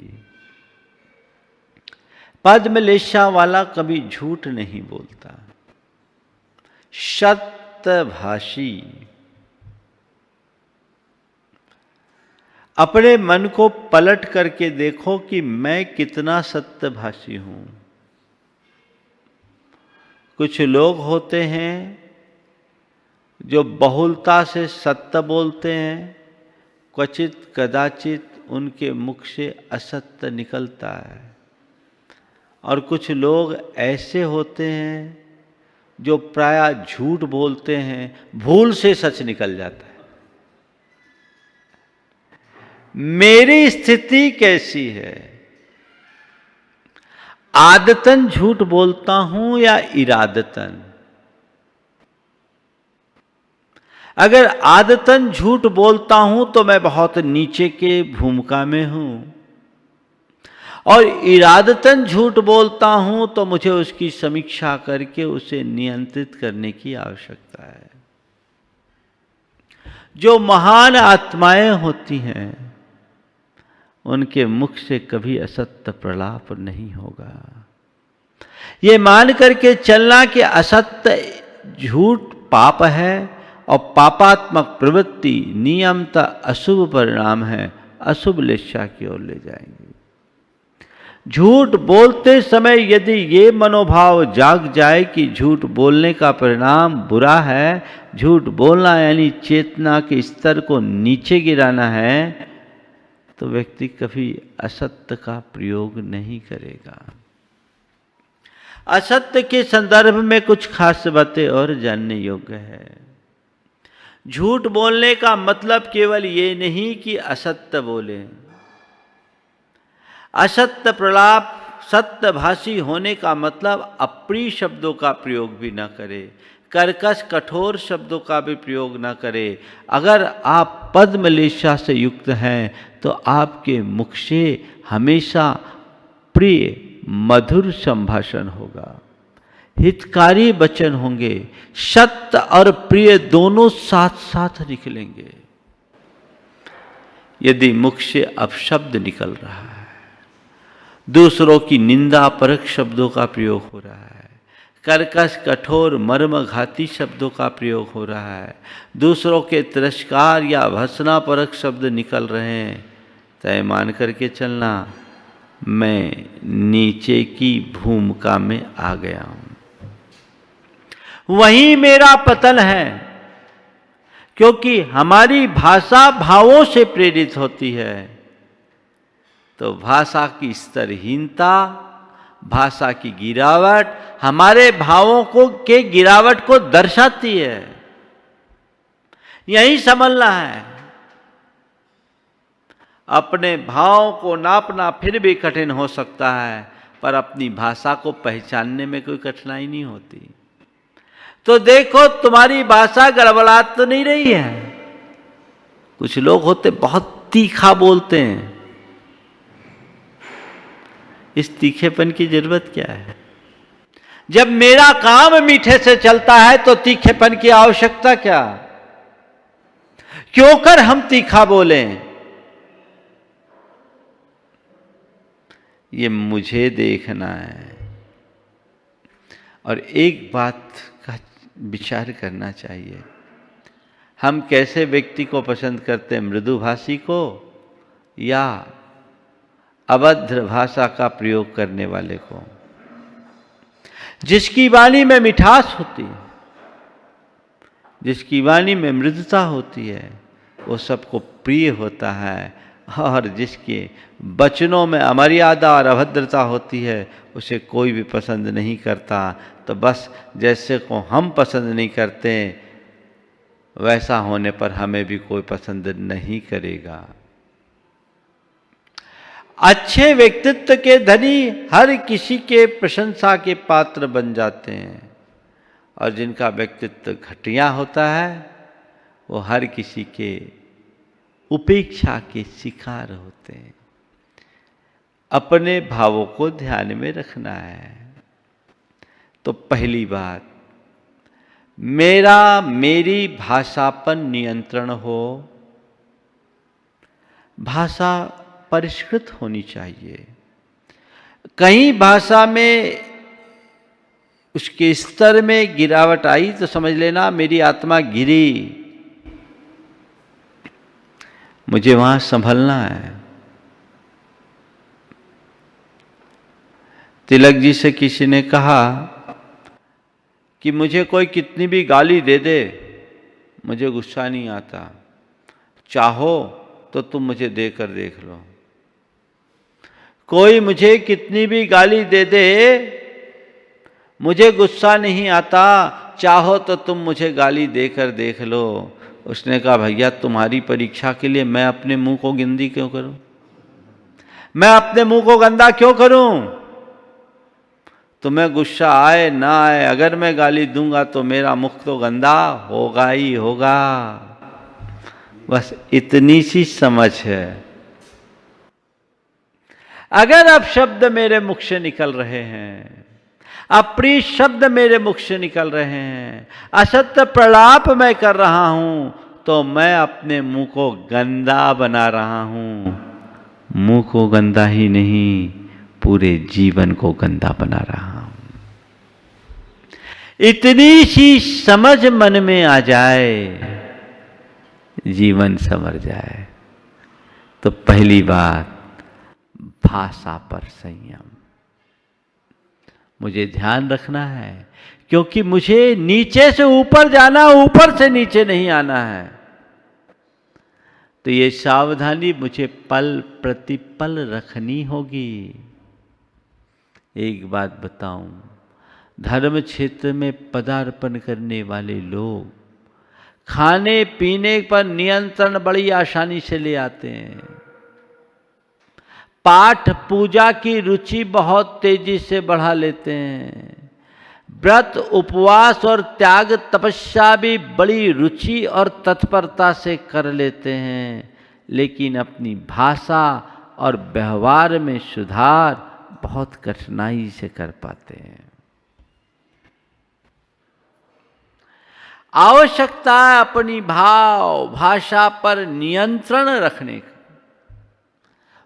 पद्मलेस्या वाला कभी झूठ नहीं बोलता, सत्यभाषी। अपने मन को पलट करके देखो कि मैं कितना सत्यभाषी हूं। कुछ लोग होते हैं जो बहुलता से सत्य बोलते हैं, क्वचित कदाचित उनके मुख से असत्य निकलता है। और कुछ लोग ऐसे होते हैं जो प्रायः झूठ बोलते हैं, भूल से सच निकल जाता है। मेरी स्थिति कैसी है? आदतन झूठ बोलता हूं या इरादतन? अगर आदतन झूठ बोलता हूं तो मैं बहुत नीचे के भूमिका में हूं, और इरादतन झूठ बोलता हूं तो मुझे उसकी समीक्षा करके उसे नियंत्रित करने की आवश्यकता है। जो महान आत्माएं होती हैं उनके मुख से कभी असत्य प्रलाप नहीं होगा। ये मान करके चलना कि असत्य झूठ पाप है और पापात्मक प्रवृत्ति नियमतः अशुभ परिणाम है, अशुभ लिप्सा की ओर ले जाएंगे। झूठ बोलते समय यदि ये मनोभाव जाग जाए कि झूठ बोलने का परिणाम बुरा है, झूठ बोलना यानी चेतना के स्तर को नीचे गिराना है, तो व्यक्ति कभी असत्य का प्रयोग नहीं करेगा। असत्य के संदर्भ में कुछ खास बातें और जानने योग्य है। झूठ बोलने का मतलब केवल ये नहीं कि असत्य बोले। असत्य प्रलाप सत्यभाषी होने का मतलब अप्रिय शब्दों का प्रयोग भी न करे, कर्कश कठोर शब्दों का भी प्रयोग न करे। अगर आप पद्मलेशा से युक्त हैं तो आपके मुख से हमेशा प्रिय मधुर संभाषण होगा, हितकारी वचन होंगे, सत्य और प्रिय दोनों साथ साथ निकलेंगे। यदि मुख से अपशब्द निकल रहा है, दूसरों की निंदा परक शब्दों का प्रयोग हो रहा है, कर्कश कठोर मर्मघाती शब्दों का प्रयोग हो रहा है, दूसरों के तिरस्कार या भर्त्सना परक शब्द निकल रहे हैं, तय मान करके चलना मैं नीचे की भूमिका में आ गया हूं, वहीं मेरा पतन है। क्योंकि हमारी भाषा भावों से प्रेरित होती है, तो भाषा की स्तरहीनता, भाषा की गिरावट हमारे भावों को के गिरावट को दर्शाती है। यही समझना है। अपने भाव को नापना फिर भी कठिन हो सकता है, पर अपनी भाषा को पहचानने में कोई कठिनाई नहीं होती। तो देखो तुम्हारी भाषा गड़बड़ा तो नहीं रही है। कुछ लोग होते बहुत तीखा बोलते हैं, इस तीखेपन की जरूरत क्या है? जब मेरा काम मीठे से चलता है तो तीखेपन की आवश्यकता क्या? क्यों कर हम तीखा बोलें? ये मुझे देखना है। और एक बात का विचार करना चाहिए, हम कैसे व्यक्ति को पसंद करते हैं, मृदुभाषी को या अभद्र भाषा का प्रयोग करने वाले को? जिसकी वाणी में मिठास होती है, जिसकी वाणी में मृदुता होती है, वो सबको प्रिय होता है, और जिसके वचनों में अमर्यादा और अभद्रता होती है उसे कोई भी पसंद नहीं करता। तो बस जैसे को हम पसंद नहीं करते, वैसा होने पर हमें भी कोई पसंद नहीं करेगा। अच्छे व्यक्तित्व के धनी हर किसी के प्रशंसा के पात्र बन जाते हैं, और जिनका व्यक्तित्व घटिया होता है वो हर किसी के उपेक्षा के शिकार होते हैं। अपने भावों को ध्यान में रखना है। तो पहली बात, मेरी भाषा पर नियंत्रण हो। भाषा परिष्कृत होनी चाहिए। कहीं भाषा में उसके स्तर में गिरावट आई तो समझ लेना मेरी आत्मा गिरी, मुझे वहां संभलना है। तिलक जी से किसी ने कहा कि मुझे कोई कितनी भी गाली दे दे, मुझे गुस्सा नहीं आता, चाहो तो तुम मुझे देकर देख लो। कोई मुझे कितनी भी गाली दे दे, मुझे गुस्सा नहीं आता, चाहो तो तुम मुझे गाली देकर देख लो। उसने कहा भैया तुम्हारी परीक्षा के लिए मैं अपने मुंह को गंदी क्यों करूं? मैं अपने मुंह को गंदा क्यों करूं? तुम्हें गुस्सा आए ना आए, अगर मैं गाली दूंगा तो मेरा मुख तो गंदा होगा ही होगा। बस इतनी सी समझ है। अगर अब शब्द मेरे मुख से निकल रहे हैं, अप्रिय शब्द मेरे मुख से निकल रहे हैं, असत्य प्रलाप मैं कर रहा हूं, तो मैं अपने मुंह को गंदा बना रहा हूं। मुंह को गंदा ही नहीं, पूरे जीवन को गंदा बना रहा हूं। इतनी सी समझ मन में आ जाए, जीवन संवर जाए। तो पहली बात, भाषा पर संयम मुझे ध्यान रखना है, क्योंकि मुझे नीचे से ऊपर जाना, ऊपर से नीचे नहीं आना है। तो ये सावधानी मुझे पल प्रतिपल रखनी होगी। एक बात बताऊं, धर्म क्षेत्र में पदार्पण करने वाले लोग खाने पीने पर नियंत्रण बड़ी आसानी से ले आते हैं। पाठ पूजा की रुचि बहुत तेजी से बढ़ा लेते हैं। व्रत उपवास और त्याग तपस्या भी बड़ी रुचि और तत्परता से कर लेते हैं, लेकिन अपनी भाषा और व्यवहार में सुधार बहुत कठिनाई से कर पाते हैं। आवश्यकता है अपनी भाषा पर नियंत्रण रखने का।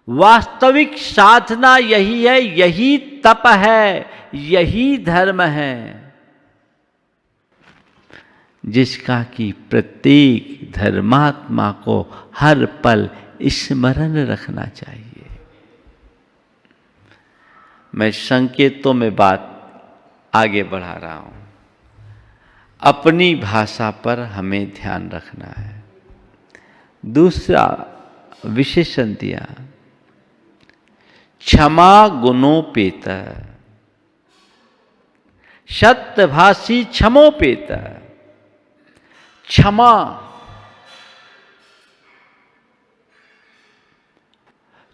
वास्तविक साधना यही है, यही तप है, यही धर्म है, जिसका कि प्रत्येक धर्मात्मा को हर पल स्मरण रखना चाहिए। मैं संकेतों में बात आगे बढ़ा रहा हूं। अपनी भाषा पर हमें ध्यान रखना है। दूसरा विशेषण दिया, क्षमा गुणोपेत, सत्यभाषी क्षमोपेत। क्षमा,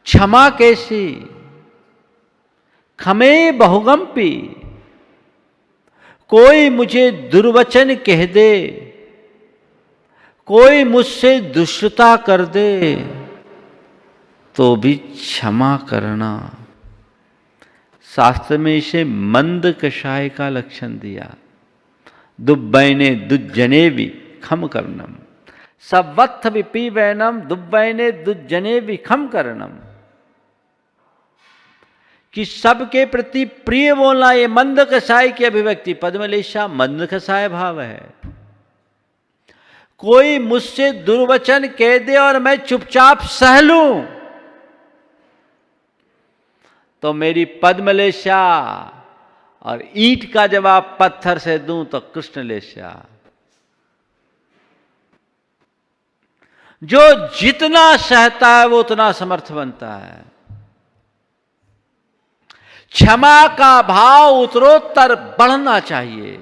क्षमा कैसी? खमे बहुगम्पी। कोई मुझे दुर्वचन कह दे, कोई मुझसे दुष्टता कर दे, तो भी क्षमा करना। शास्त्र में इसे मंद कषाय का लक्षण दिया। दुब्बैने दुज्जने भी खम करनम, सवत्थ विपीवैनम दुब्बैने दुज्जने भी खम करनम। कि सबके प्रति प्रिय बोलना, ये मंद कषाय की अभिव्यक्ति। पद्मलेशा मंद कषाय भाव है। कोई मुझसे दुर्वचन कह दे और मैं चुपचाप सह लूं, तो मेरी पद्मलेशा, और ईंट का जवाब पत्थर से दूं तो कृष्णलेशा। जो जितना सहता है वो उतना समर्थ बनता है। क्षमा का भाव उत्तरोत्तर बढ़ना चाहिए।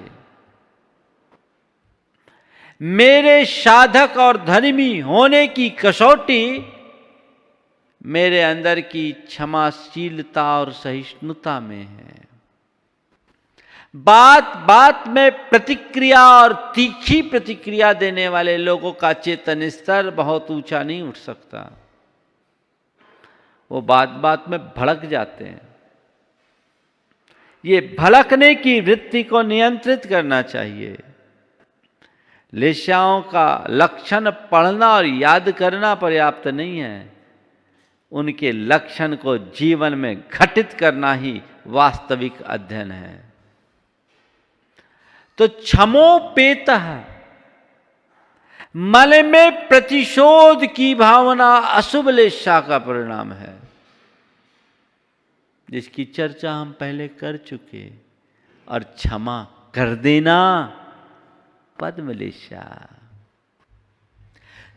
मेरे साधक और धर्मी होने की कसौटी मेरे अंदर की क्षमाशीलता और सहिष्णुता में है। बात बात में प्रतिक्रिया और तीखी प्रतिक्रिया देने वाले लोगों का चेतन स्तर बहुत ऊंचा नहीं उठ सकता। वो बात बात में भड़क जाते हैं। ये भड़कने की वृत्ति को नियंत्रित करना चाहिए। लेशाओं का लक्षण पढ़ना और याद करना पर्याप्त नहीं है। उनके लक्षण को जीवन में घटित करना ही वास्तविक अध्ययन है। तो क्षमोपेत है, मन में प्रतिशोध की भावना अशुभ लेशा का परिणाम है, जिसकी चर्चा हम पहले कर चुके। और क्षमा कर देना पद्मलेशा।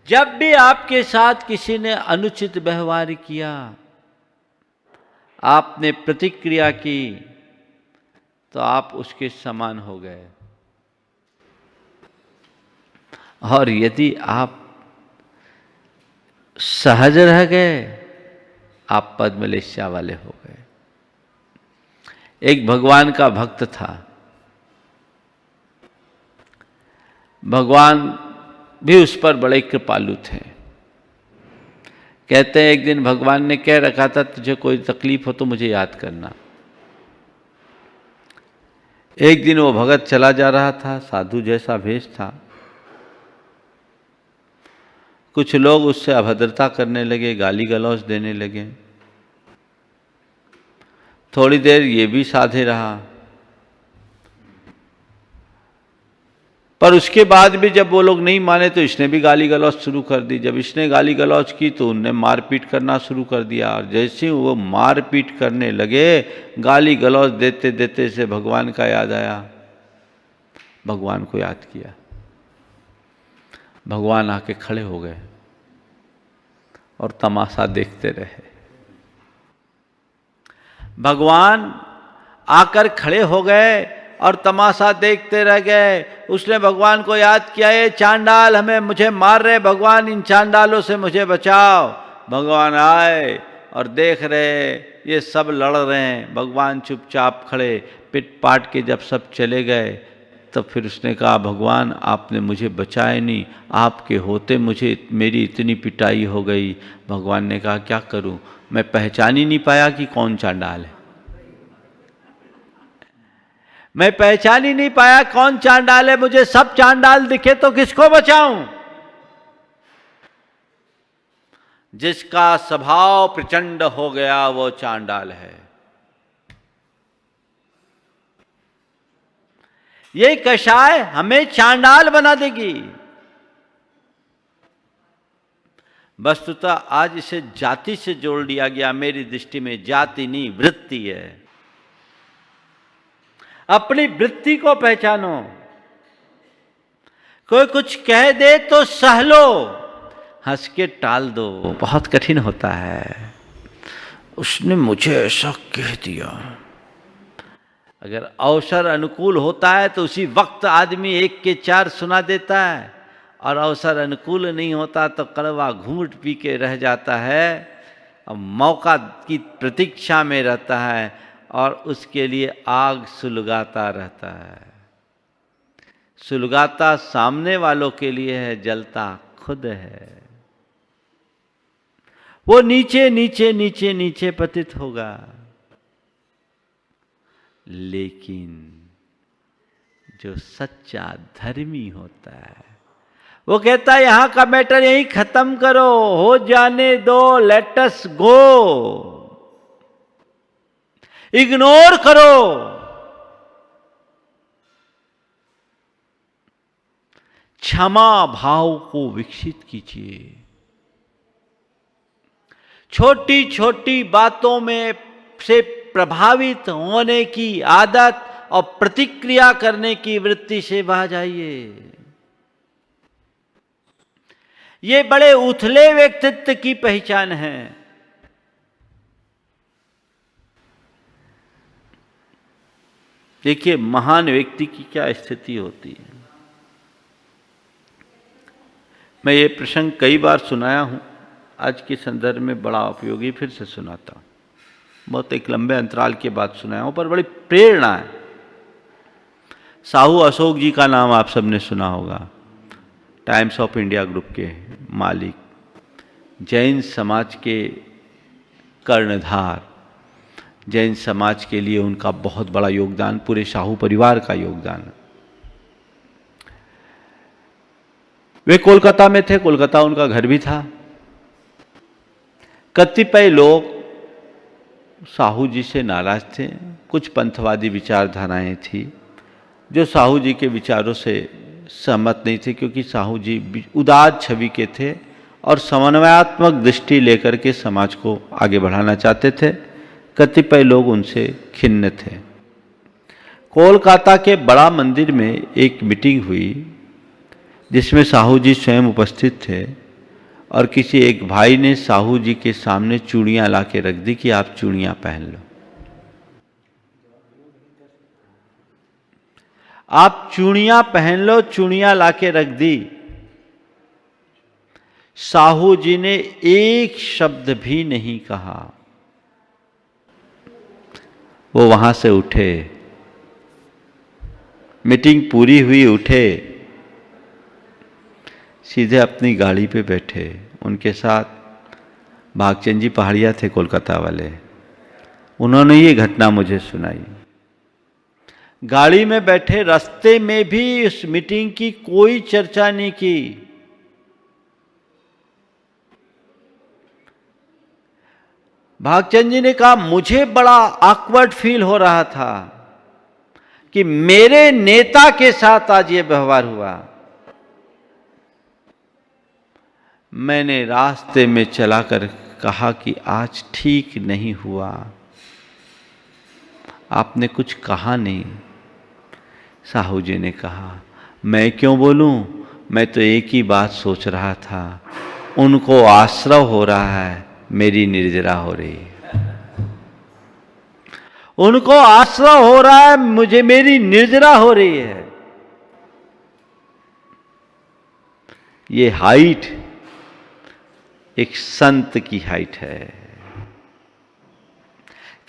जब भी आपके साथ किसी ने अनुचित व्यवहार किया, आपने प्रतिक्रिया की, तो आप उसके समान हो गए। और यदि आप सहज रह गए, आप पद्मलेशा वाले हो गए। एक भगवान का भक्त था। भगवान भी उस पर बड़े कृपालु थे। कहते हैं एक दिन भगवान ने कह रखा था, तुझे कोई तकलीफ हो तो मुझे याद करना। एक दिन वो भगत चला जा रहा था, साधु जैसा भेष था। कुछ लोग उससे अभद्रता करने लगे, गाली गलौज देने लगे। थोड़ी देर ये भी साधे रहा। पर उसके बाद भी जब वो लोग नहीं माने तो इसने भी गाली गलौज शुरू कर दी। जब इसने गाली गलौज की तो उनने मारपीट करना शुरू कर दिया, और जैसे ही वो मारपीट करने लगे, गाली गलौज देते देते से भगवान का याद आया, भगवान को याद किया। भगवान आके खड़े हो गए और तमाशा देखते रहे। भगवान आकर खड़े हो गए और तमाशा देखते रह गए। उसने भगवान को याद किया, ये चांडाल मुझे मार रहे, भगवान इन चांडालों से मुझे बचाओ। भगवान आए और देख रहे ये सब लड़ रहे हैं। भगवान चुपचाप खड़े, पिट पाट के जब सब चले गए तब फिर उसने कहा, भगवान आपने मुझे बचाए नहीं, आपके होते मुझे मेरी इतनी पिटाई हो गई। भगवान ने कहा, क्या करूं, मैं पहचान ही नहीं पाया कि कौन चांडाल है। मैं पहचान ही नहीं पाया कौन चांडाल है। मुझे सब चांडाल दिखे तो किसको बचाऊं। जिसका स्वभाव प्रचंड हो गया वो चांडाल है। ये कषाय हमें चांडाल बना देगी। वस्तुतः आज इसे जाति से जोड़ दिया गया। मेरी दृष्टि में जाति नहीं, वृत्ति है। अपनी वृत्ति को पहचानो। कोई कुछ कह दे तो सह लो, हंस के टाल दो। बहुत कठिन होता है, उसने मुझे ऐसा कह दिया। अगर अवसर अनुकूल होता है तो उसी वक्त आदमी 1 के 4 सुना देता है, और अवसर अनुकूल नहीं होता तो कड़वा घूंट पी के रह जाता है और मौका की प्रतीक्षा में रहता है और उसके लिए आग सुलगाता रहता है। सुलगाता सामने वालों के लिए है, जलता खुद है। वो नीचे नीचे नीचे नीचे पतित होगा। लेकिन जो सच्चा धर्मी होता है वो कहता है, यहां का मैटर यहीं खत्म करो, हो जाने दो, लेट अस गो, इग्नोर करो। क्षमा भाव को विकसित कीजिए। छोटी छोटी बातों में से प्रभावित होने की आदत और प्रतिक्रिया करने की वृत्ति से बाहर जाइए। ये बड़े उथले व्यक्तित्व की पहचान है। देखिए महान व्यक्ति की क्या स्थिति होती है। मैं ये प्रसंग कई बार सुनाया हूं, आज के संदर्भ में बड़ा उपयोगी फिर से सुनाता हूं। बहुत एक लंबे अंतराल के बाद सुनाया हूं, पर बड़ी प्रेरणा है। साहू अशोक जी का नाम आप सबने सुना होगा, टाइम्स ऑफ इंडिया ग्रुप के मालिक, जैन समाज के कर्णधार। जैन समाज के लिए उनका बहुत बड़ा योगदान, पूरे शाहू परिवार का योगदान। वे कोलकाता में थे, कोलकाता उनका घर भी था। कतिपय लोग साहू जी से नाराज थे। कुछ पंथवादी विचारधाराएं थी जो साहू जी के विचारों से सहमत नहीं थे, क्योंकि साहू जी उदार छवि के थे और समन्वयात्मक दृष्टि लेकर के समाज को आगे बढ़ाना चाहते थे। कतिपय लोग उनसे खिन्न थे। कोलकाता के बड़ा मंदिर में एक मीटिंग हुई जिसमें साहू जी स्वयं उपस्थित थे, और किसी एक भाई ने साहू जी के सामने चूड़ियां ला के रख दी कि आप चूड़ियां पहन लो, आप चूड़ियां पहन लो। चूड़ियां ला के रख दी। साहू जी ने एक शब्द भी नहीं कहा। वो वहां से उठे, मीटिंग पूरी हुई, उठे, सीधे अपनी गाड़ी पे बैठे। उनके साथ भागचंद जी पहाड़िया थे, कोलकाता वाले। उन्होंने ये घटना मुझे सुनाई। गाड़ी में बैठे, रास्ते में भी इस मीटिंग की कोई चर्चा नहीं की। भागचंद जी ने कहा, मुझे बड़ा ऑकवर्ड फील हो रहा था कि मेरे नेता के साथ आज ये व्यवहार हुआ। मैंने रास्ते में चलाकर कहा कि आज ठीक नहीं हुआ। आपने कुछ कहा नहीं। साहू जी ने कहा, मैं क्यों बोलूं, मैं तो एक ही बात सोच रहा था, उनको आश्रव हो रहा है, मेरी निर्जरा हो रही है। उनको आश्रव हो रहा है, मुझे मेरी निर्जरा हो रही है। ये हाइट एक संत की हाइट है।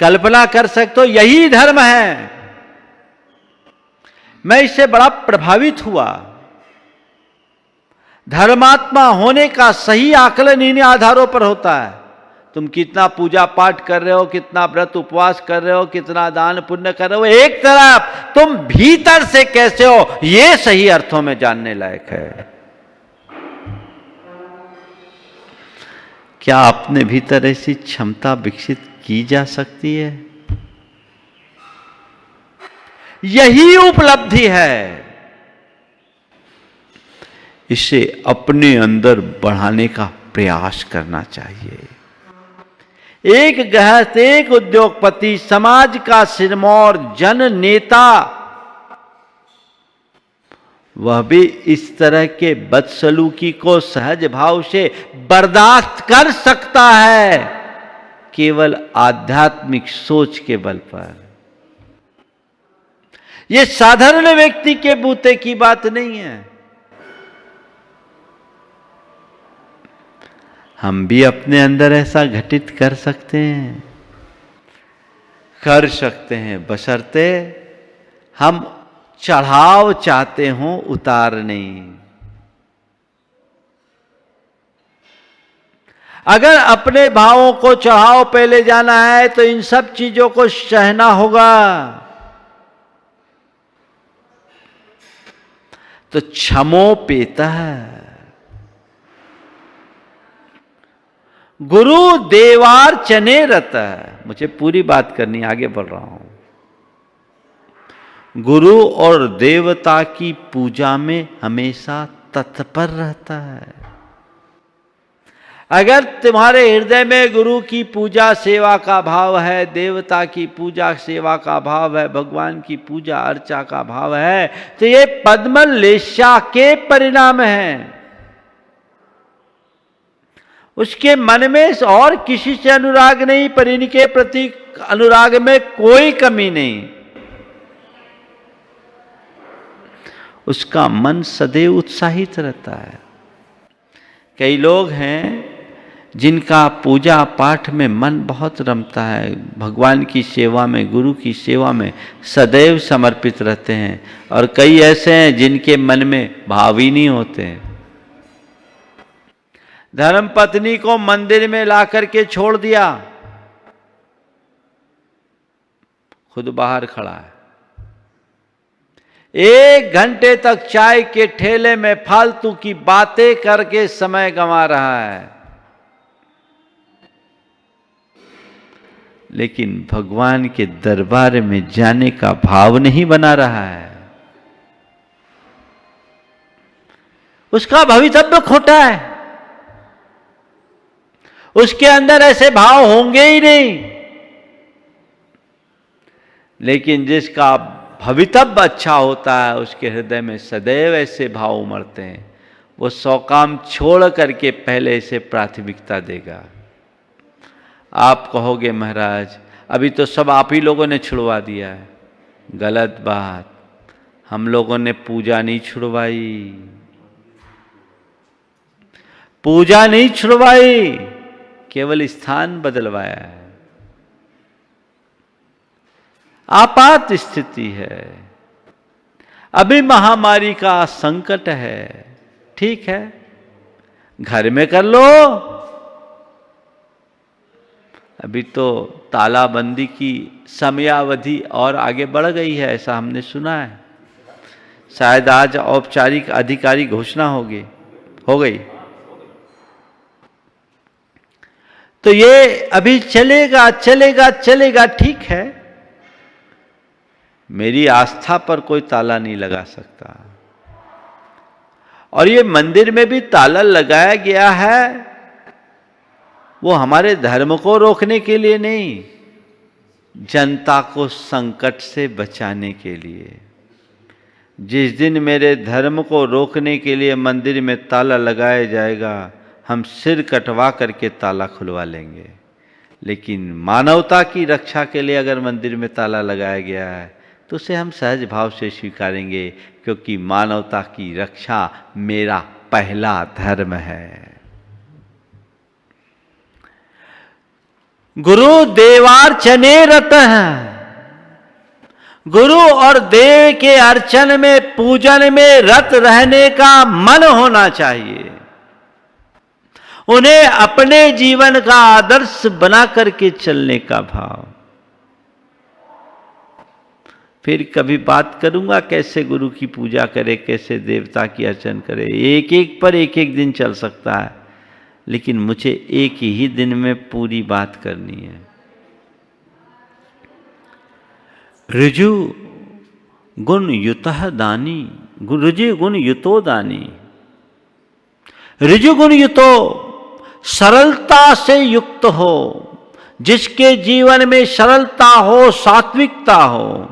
कल्पना कर सकते हो, यही धर्म है। मैं इससे बड़ा प्रभावित हुआ। धर्मात्मा होने का सही आकलन इन्हीं आधारों पर होता है। तुम कितना पूजा पाठ कर रहे हो, कितना व्रत उपवास कर रहे हो, कितना दान पुण्य कर रहे हो, एक तरफ तुम भीतर से कैसे हो, यह सही अर्थों में जानने लायक है। क्या अपने भीतर ऐसी क्षमता विकसित की जा सकती है? यही उपलब्धि है। इसे अपने अंदर बढ़ाने का प्रयास करना चाहिए। एक गृहस्थ, एक उद्योगपति, समाज का सिरमौर, जन नेता, वह भी इस तरह के बदसलूकी को सहज भाव से बर्दाश्त कर सकता है, केवल आध्यात्मिक सोच के बल पर। यह साधारण व्यक्ति के बूते की बात नहीं है। हम भी अपने अंदर ऐसा घटित कर सकते हैं, बशर्ते हम चढ़ाव चाहते हों, उतार नहीं। अगर अपने भावों को चढ़ाव पे ले जाना है तो इन सब चीजों को सहना होगा। तो क्षमोपेता है। गुरु देवार चने रहता है। मुझे पूरी बात करनी, आगे बढ़ रहा हूं। गुरु और देवता की पूजा में हमेशा तत्पर रहता है। अगर तुम्हारे हृदय में गुरु की पूजा सेवा का भाव है, देवता की पूजा सेवा का भाव है, भगवान की पूजा अर्चा का भाव है, तो ये पद्मलेशा के परिणाम हैं। उसके मन में और किसी से अनुराग नहीं, पर इनके प्रति अनुराग में कोई कमी नहीं। उसका मन सदैव उत्साहित रहता है। कई लोग हैं जिनका पूजा पाठ में मन बहुत रमता है, भगवान की सेवा में, गुरु की सेवा में सदैव समर्पित रहते हैं, और कई ऐसे हैं जिनके मन में भाव ही नहीं होते हैं। धर्म पत्नी को मंदिर में ला करके छोड़ दिया, खुद बाहर खड़ा है, 1 घंटे तक चाय के ठेले में फालतू की बातें करके समय गंवा रहा है, लेकिन भगवान के दरबार में जाने का भाव नहीं बना रहा है। उसका भवितव्य खोटा है। उसके अंदर ऐसे भाव होंगे ही नहीं। लेकिन जिसका भवितव्य अच्छा होता है, उसके हृदय में सदैव ऐसे भाव उमड़ते हैं। वो 100 काम छोड़ करके पहले इसे प्राथमिकता देगा। आप कहोगे महाराज अभी तो सब आप ही लोगों ने छुड़वा दिया है। गलत बात। हम लोगों ने पूजा नहीं छुड़वाई, पूजा नहीं छुड़वाई, केवल स्थान बदलवाया है। आपात स्थिति है, अभी महामारी का संकट है, ठीक है, घर में कर लो। अभी तो तालाबंदी की समयावधि और आगे बढ़ गई है, ऐसा हमने सुना है। शायद आज औपचारिक अधिकारी घोषणा हो गई। तो ये अभी चलेगा, ठीक है, मेरी आस्था पर कोई ताला नहीं लगा सकता। और ये मंदिर में भी ताला लगाया गया है, वो हमारे धर्म को रोकने के लिए नहीं, जनता को संकट से बचाने के लिए। जिस दिन मेरे धर्म को रोकने के लिए मंदिर में ताला लगाया जाएगा, हम सिर कटवा करके ताला खुलवा लेंगे। लेकिन मानवता की रक्षा के लिए अगर मंदिर में ताला लगाया गया है तो उसे हम सहज भाव से स्वीकारेंगे, क्योंकि मानवता की रक्षा मेरा पहला धर्म है। गुरु देवार्चने रत है। गुरु और देव के अर्चन में, पूजन में रत रहने का मन होना चाहिए। उन्हें अपने जीवन का आदर्श बना करके चलने का भाव। फिर कभी बात करूंगा कैसे गुरु की पूजा करे, कैसे देवता की अर्चन करे। एक एक पर एक एक दिन चल सकता है, लेकिन मुझे एक ही दिन में पूरी बात करनी है। ऋजु गुण युतः दानी, ऋजु गुण युतो दानी। ऋजु गुण युतो सरलता से युक्त हो, जिसके जीवन में सरलता हो, सात्विकता हो।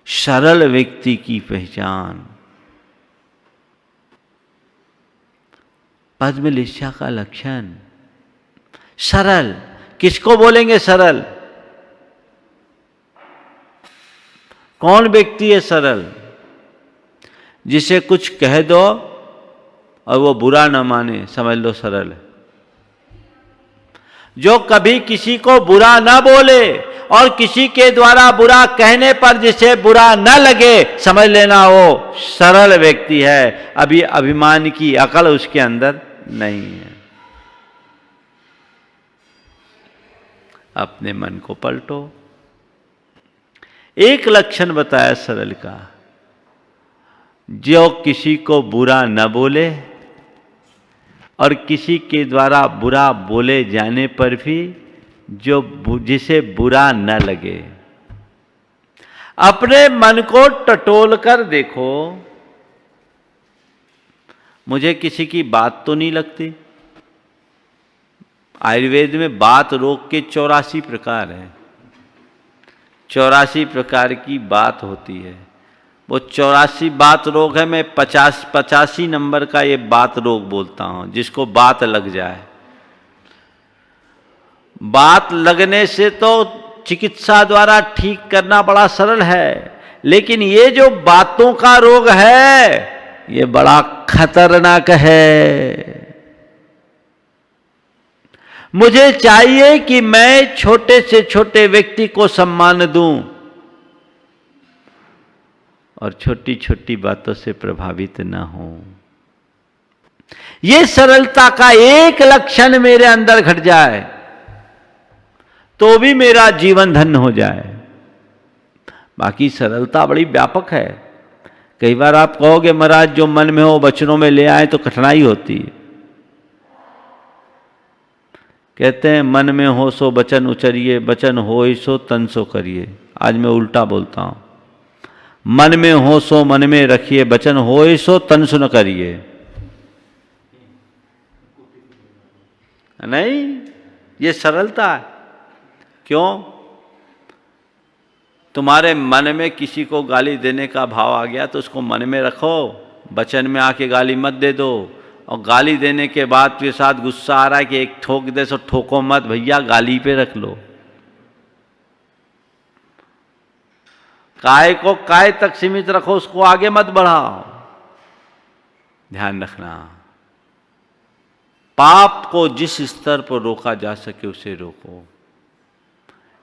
सरल व्यक्ति की पहचान। पद्मलिस्या का लक्षण सरल। किसको बोलेंगे सरल? कौन व्यक्ति है सरल? जिसे कुछ कह दो और वो बुरा न माने, समझ लो सरल है। जो कभी किसी को बुरा न बोले और किसी के द्वारा बुरा कहने पर जिसे बुरा न लगे, समझ लेना वो सरल व्यक्ति है। अभी अभिमान की अकल उसके अंदर नहीं है। अपने मन को पलटो। एक लक्षण बताया सरल का, जो किसी को बुरा न बोले और किसी के द्वारा बुरा बोले जाने पर भी जिसे बुरा न लगे। अपने मन को टटोल कर देखो, मुझे किसी की बात तो नहीं लगती। आयुर्वेद में बात रोग के 84 प्रकार हैं। 84 प्रकार की बात होती है। वो 84 बात रोग है। मैं 85 नंबर का ये बात रोग बोलता हूं, जिसको बात लग जाए। बात लगने से तो चिकित्सा द्वारा ठीक करना बड़ा सरल है, लेकिन ये जो बातों का रोग है, ये बड़ा खतरनाक है। मुझे चाहिए कि मैं छोटे से छोटे व्यक्ति को सम्मान दूं और छोटी छोटी बातों से प्रभावित न हो। ये सरलता का एक लक्षण मेरे अंदर घट जाए तो भी मेरा जीवन धन्य हो जाए। बाकी सरलता बड़ी व्यापक है। कई बार आप कहोगे महाराज जो मन में हो वचनों में ले आए, तो कठिनाई होती है। कहते हैं मन में हो सो वचन उचरिए, वचन होय सो तन सो करिए। आज मैं उल्टा बोलता हूं, मन में हो सो मन में रखिए, वचन होय सो तन सो न करिए। नहीं, ये सरलता है। क्यों? तुम्हारे मन में किसी को गाली देने का भाव आ गया तो उसको मन में रखो, वचन में आके गाली मत दे दो। और गाली देने के बाद के साथ गुस्सा आ रहा है कि एक ठोक दे, सो ठोको मत भैया, गाली पे रख लो। काय को काय तक सीमित रखो, उसको आगे मत बढ़ाओ। ध्यान रखना, पाप को जिस स्तर पर रोका जा सके उसे रोको।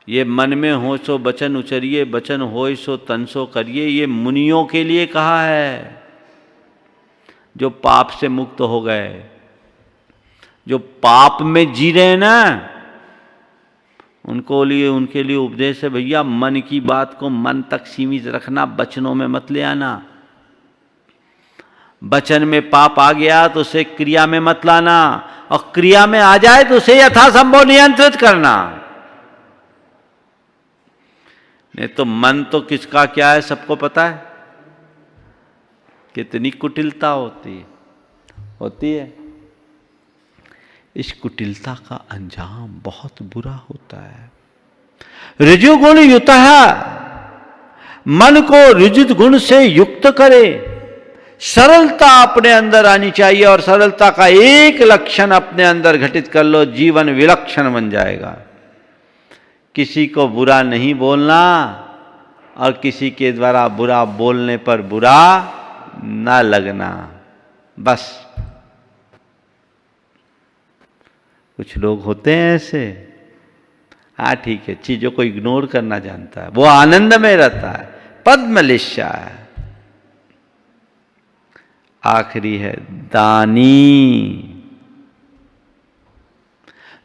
ये मन में हो सो वचन उचरिए, वचन होय सो तन सो करिए, ये मुनियों के लिए कहा है जो पाप से मुक्त हो गए। जो पाप में जी रहे हैं ना, उनके लिए उपदेश है भैया, मन की बात को मन तक सीमित रखना, वचनों में मत ले आना। वचन में पाप आ गया तो उसे क्रिया में मत लाना। और क्रिया में आ जाए तो उसे यथासंभव नियंत्रित करना। नहीं तो मन तो किसका क्या है सबको पता है, कितनी कुटिलता होती है। इस कुटिलता का अंजाम बहुत बुरा होता है। ऋजुगुण युतः, मन को ऋजुत गुण से युक्त करे। सरलता अपने अंदर आनी चाहिए और सरलता का एक लक्षण अपने अंदर घटित कर लो, जीवन विलक्षण बन जाएगा। किसी को बुरा नहीं बोलना और किसी के द्वारा बुरा बोलने पर बुरा ना लगना, बस। कुछ लोग होते हैं ऐसे, हाँ ठीक है, चीजों को इग्नोर करना जानता है, वो आनंद में रहता है, पद्मलिष्या है। आखिरी है दानी,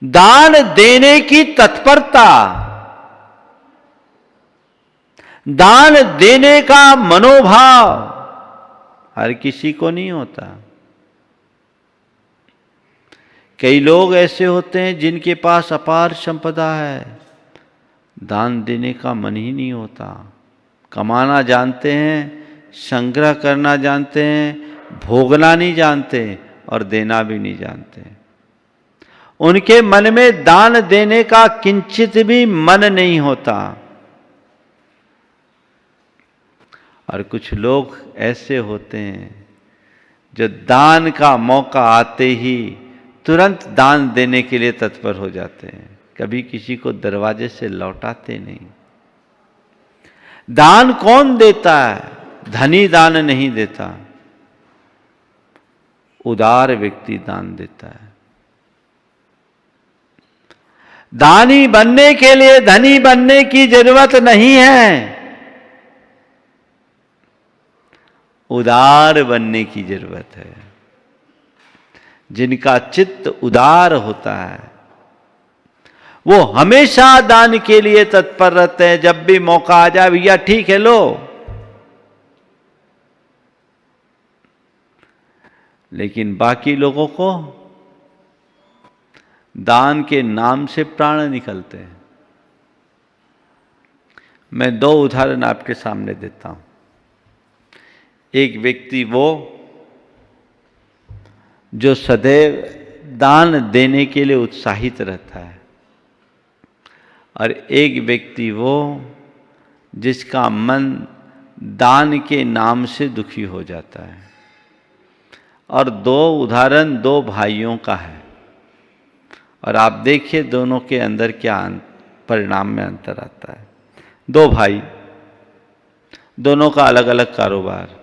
दान देने की तत्परता, दान देने का मनोभाव हर किसी को नहीं होता। कई लोग ऐसे होते हैं जिनके पास अपार संपदा है, दान देने का मन ही नहीं होता। कमाना जानते हैं, संग्रह करना जानते हैं, भोगना नहीं जानते और देना भी नहीं जानते। उनके मन में दान देने का किंचित भी मन नहीं होता। और कुछ लोग ऐसे होते हैं जो दान का मौका आते ही तुरंत दान देने के लिए तत्पर हो जाते हैं, कभी किसी को दरवाजे से लौटाते नहीं। दान कौन देता है? धनी दान नहीं देता, उदार व्यक्ति दान देता है। दानी बनने के लिए धनी बनने की जरूरत नहीं है, उदार बनने की जरूरत है। जिनका चित्त उदार होता है वो हमेशा दान के लिए तत्पर रहते हैं। जब भी मौका आ जाए, भैया ठीक है लो। लेकिन बाकी लोगों को दान के नाम से प्राण निकलते हैं। मैं दो उदाहरण आपके सामने देता हूं। एक व्यक्ति वो जो सदैव दान देने के लिए उत्साहित रहता है, और एक व्यक्ति वो जिसका मन दान के नाम से दुखी हो जाता है। और दो उदाहरण दो भाइयों का है, और आप देखिए दोनों के अंदर क्या परिणाम में अंतर आता है। दो भाई, दोनों का अलग अलग कारोबार।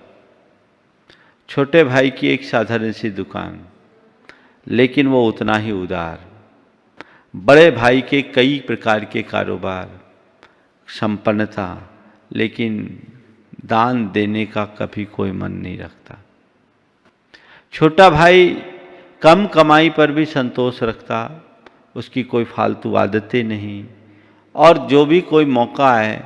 छोटे भाई की एक साधारण सी दुकान, लेकिन वो उतना ही उदार। बड़े भाई के कई प्रकार के कारोबार, संपन्नता, लेकिन दान देने का कभी कोई मन नहीं रखता। छोटा भाई कम कमाई पर भी संतोष रखता, उसकी कोई फालतू आदतें नहीं, और जो भी कोई मौका आए,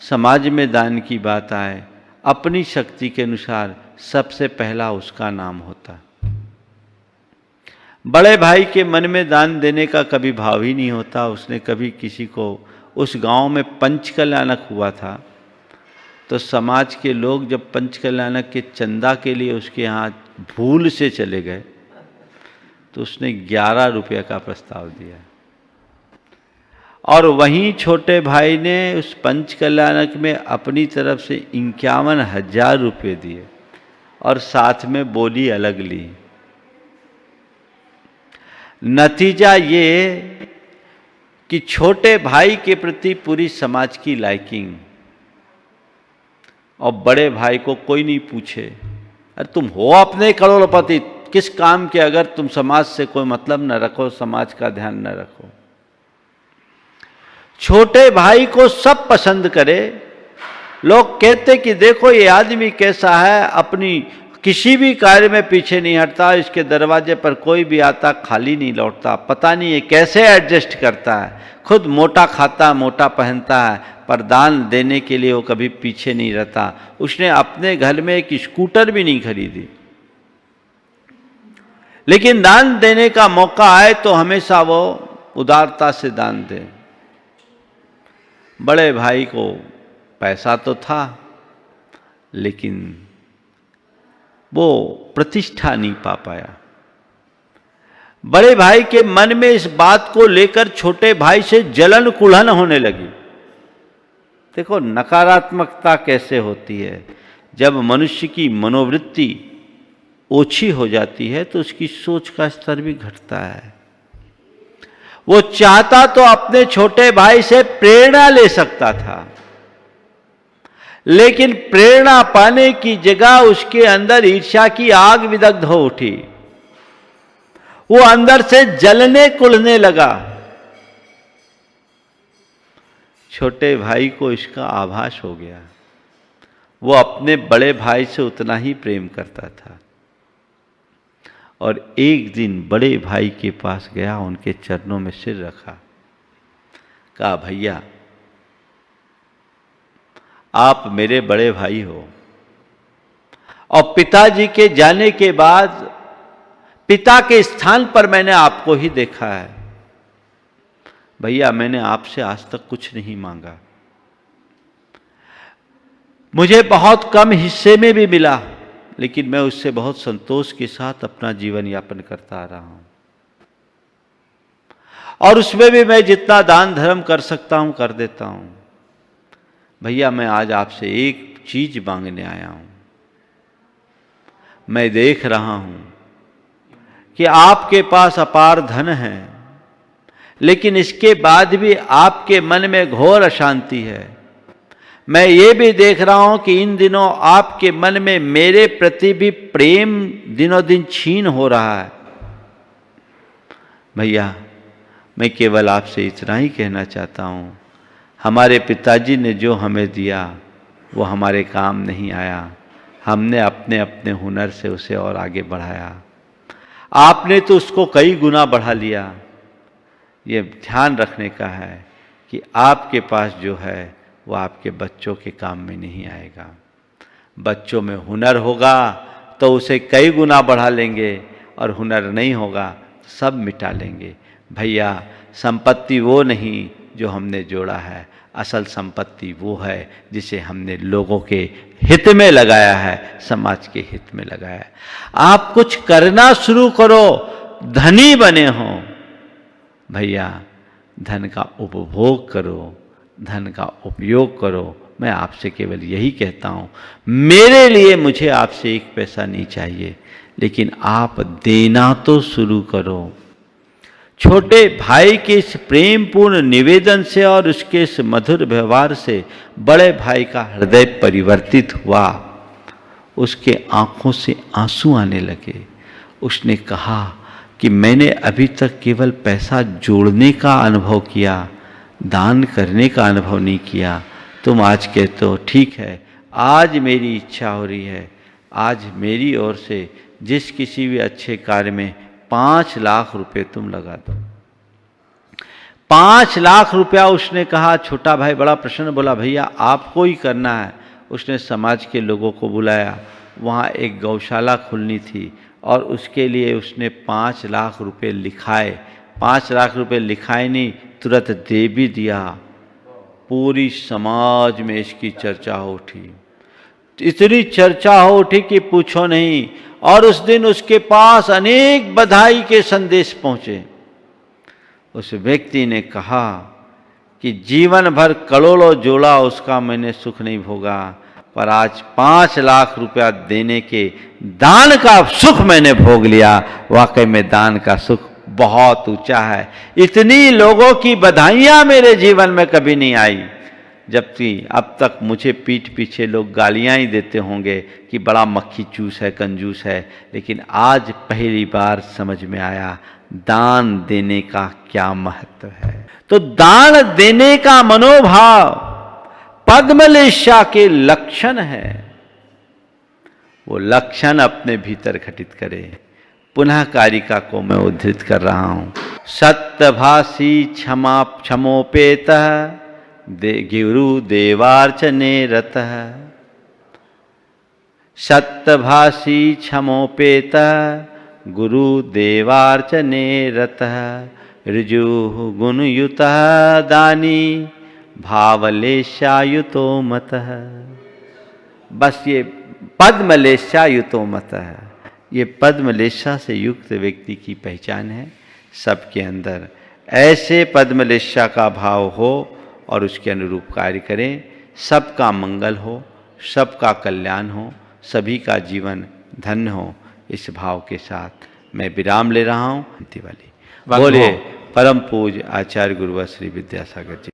समाज में दान की बात आए, अपनी शक्ति के अनुसार सबसे पहला उसका नाम होता। बड़े भाई के मन में दान देने का कभी भाव ही नहीं होता। उसने कभी किसी को, उस गांव में पंच कल्याणक हुआ था, तो समाज के लोग जब पंच कल्याणक के चंदा के लिए उसके यहाँ भूल से चले गए, तो उसने 11 रुपये का प्रस्ताव दिया। और वहीं छोटे भाई ने उस पंच कल्याणक में अपनी तरफ से 51,000 रुपये दिए और साथ में बोली अलग ली। नतीजा ये कि छोटे भाई के प्रति पूरी समाज की लाइकिंग, और बड़े भाई को कोई नहीं पूछे, अरे तुम हो अपने करोड़पति, किस काम के, अगर तुम समाज से कोई मतलब न रखो, समाज का ध्यान न रखो। छोटे भाई को सब पसंद करे। लोग कहते कि देखो ये आदमी कैसा है, अपनी किसी भी कार्य में पीछे नहीं हटता, इसके दरवाजे पर कोई भी आता खाली नहीं लौटता, पता नहीं ये कैसे एडजस्ट करता है। खुद मोटा खाता, मोटा पहनता है, पर दान देने के लिए वो कभी पीछे नहीं रहता। उसने अपने घर में एक स्कूटर भी नहीं खरीदी, लेकिन दान देने का मौका आए तो हमेशा वो उदारता से दान दे। बड़े भाई को पैसा तो था, लेकिन वो प्रतिष्ठा नहीं पा पाया। बड़े भाई के मन में इस बात को लेकर छोटे भाई से जलन कुल्हन होने लगी। देखो नकारात्मकता कैसे होती है। जब मनुष्य की मनोवृत्ति ओछी हो जाती है तो उसकी सोच का स्तर भी घटता है। वो चाहता तो अपने छोटे भाई से प्रेरणा ले सकता था, लेकिन प्रेरणा पाने की जगह उसके अंदर ईर्ष्या की आग विदग्ध हो उठी। वो अंदर से जलने कुल्हने लगा। छोटे भाई को इसका आभास हो गया। वो अपने बड़े भाई से उतना ही प्रेम करता था, और एक दिन बड़े भाई के पास गया, उनके चरणों में सिर रखा, कहा भैया आप मेरे बड़े भाई हो, और पिताजी के जाने के बाद पिता के स्थान पर मैंने आपको ही देखा है। भैया मैंने आपसे आज तक कुछ नहीं मांगा, मुझे बहुत कम हिस्से में भी मिला, लेकिन मैं उससे बहुत संतोष के साथ अपना जीवन यापन करता आ रहा हूं, और उसमें भी मैं जितना दान धर्म कर सकता हूं कर देता हूं। भैया मैं आज आपसे एक चीज मांगने आया हूं। मैं देख रहा हूं कि आपके पास अपार धन है, लेकिन इसके बाद भी आपके मन में घोर अशांति है। मैं ये भी देख रहा हूं कि इन दिनों आपके मन में मेरे प्रति भी प्रेम दिनों दिन छीन हो रहा है। भैया मैं केवल आपसे इतना ही कहना चाहता हूं, हमारे पिताजी ने जो हमें दिया वो हमारे काम नहीं आया। हमने अपने अपने हुनर से उसे और आगे बढ़ाया, आपने तो उसको कई गुना बढ़ा लिया। ये ध्यान रखने का है कि आपके पास जो है वो आपके बच्चों के काम में नहीं आएगा। बच्चों में हुनर होगा तो उसे कई गुना बढ़ा लेंगे, और हुनर नहीं होगा तो सब मिटा लेंगे। भैया संपत्ति वो नहीं जो हमने जोड़ा है, असल संपत्ति वो है जिसे हमने लोगों के हित में लगाया है, समाज के हित में लगाया है। आप कुछ करना शुरू करो, धनी बने हो। भैया धन का उपभोग करो, धन का उपयोग करो। मैं आपसे केवल यही कहता हूं, मेरे लिए मुझे आपसे एक पैसा नहीं चाहिए, लेकिन आप देना तो शुरू करो। छोटे भाई के इस प्रेमपूर्ण निवेदन से और उसके इस मधुर व्यवहार से बड़े भाई का हृदय परिवर्तित हुआ। उसके आंखों से आंसू आने लगे। उसने कहा कि मैंने अभी तक केवल पैसा जोड़ने का अनुभव किया, दान करने का अनुभव नहीं किया। तुम आज कहते हो ठीक है, आज मेरी इच्छा हो रही है, आज मेरी ओर से जिस किसी भी अच्छे कार्य में 5 लाख रुपए तुम लगा दो। 5 लाख रुपया उसने कहा। छोटा भाई बड़ा प्रसन्न, बोला भैया आपको ही करना है। उसने समाज के लोगों को बुलाया, वहाँ एक गौशाला खुलनी थी, और उसके लिए उसने 5 लाख रुपए लिखाए। 5 लाख रुपए लिखाए नहीं, तुरंत दे भी दिया। पूरी समाज में इसकी चर्चा हो उठी, इतनी चर्चा हो उठी कि पूछो नहीं। और उस दिन उसके पास अनेक बधाई के संदेश पहुंचे। उस व्यक्ति ने कहा कि जीवन भर करोड़ों जोड़ा, उसका मैंने सुख नहीं भोगा, पर आज 5 लाख रुपया देने के दान का सुख मैंने भोग लिया। वाकई में दान का सुख बहुत ऊंचा है। इतनी लोगों की बधाइयां मेरे जीवन में कभी नहीं आई, जबकि अब तक मुझे पीठ पीछे लोग गालियां ही देते होंगे कि बड़ा मक्खी चूस है, कंजूस है। लेकिन आज पहली बार समझ में आया दान देने का क्या महत्व है। तो दान देने का मनोभाव पद्मलेशा के लक्षण है। वो लक्षण अपने भीतर घटित करे। पुनः कारिका को मैं उद्धृत कर रहा हूं। सत्यभाषी क्षमोपेत गुरु देवार्चने रतः। सत्यभाषी क्षमोपेत गुरुदेवार्चने रतः ऋजुः गुणयुतः दानी भावलेशायुतो मतः। बस ये पद्मलेशायुतो मतः, ये पद्मलेशा से युक्त व्यक्ति की पहचान है। सबके अंदर ऐसे पद्मलेशा का भाव हो और उसके अनुरूप कार्य करें, सबका मंगल हो, सबका कल्याण हो, सभी का जीवन धन्य हो। इस भाव के साथ मैं विराम ले रहा हूँ। दिवाली बोले परम पूज्य आचार्य गुरुवर श्री विद्यासागर जी।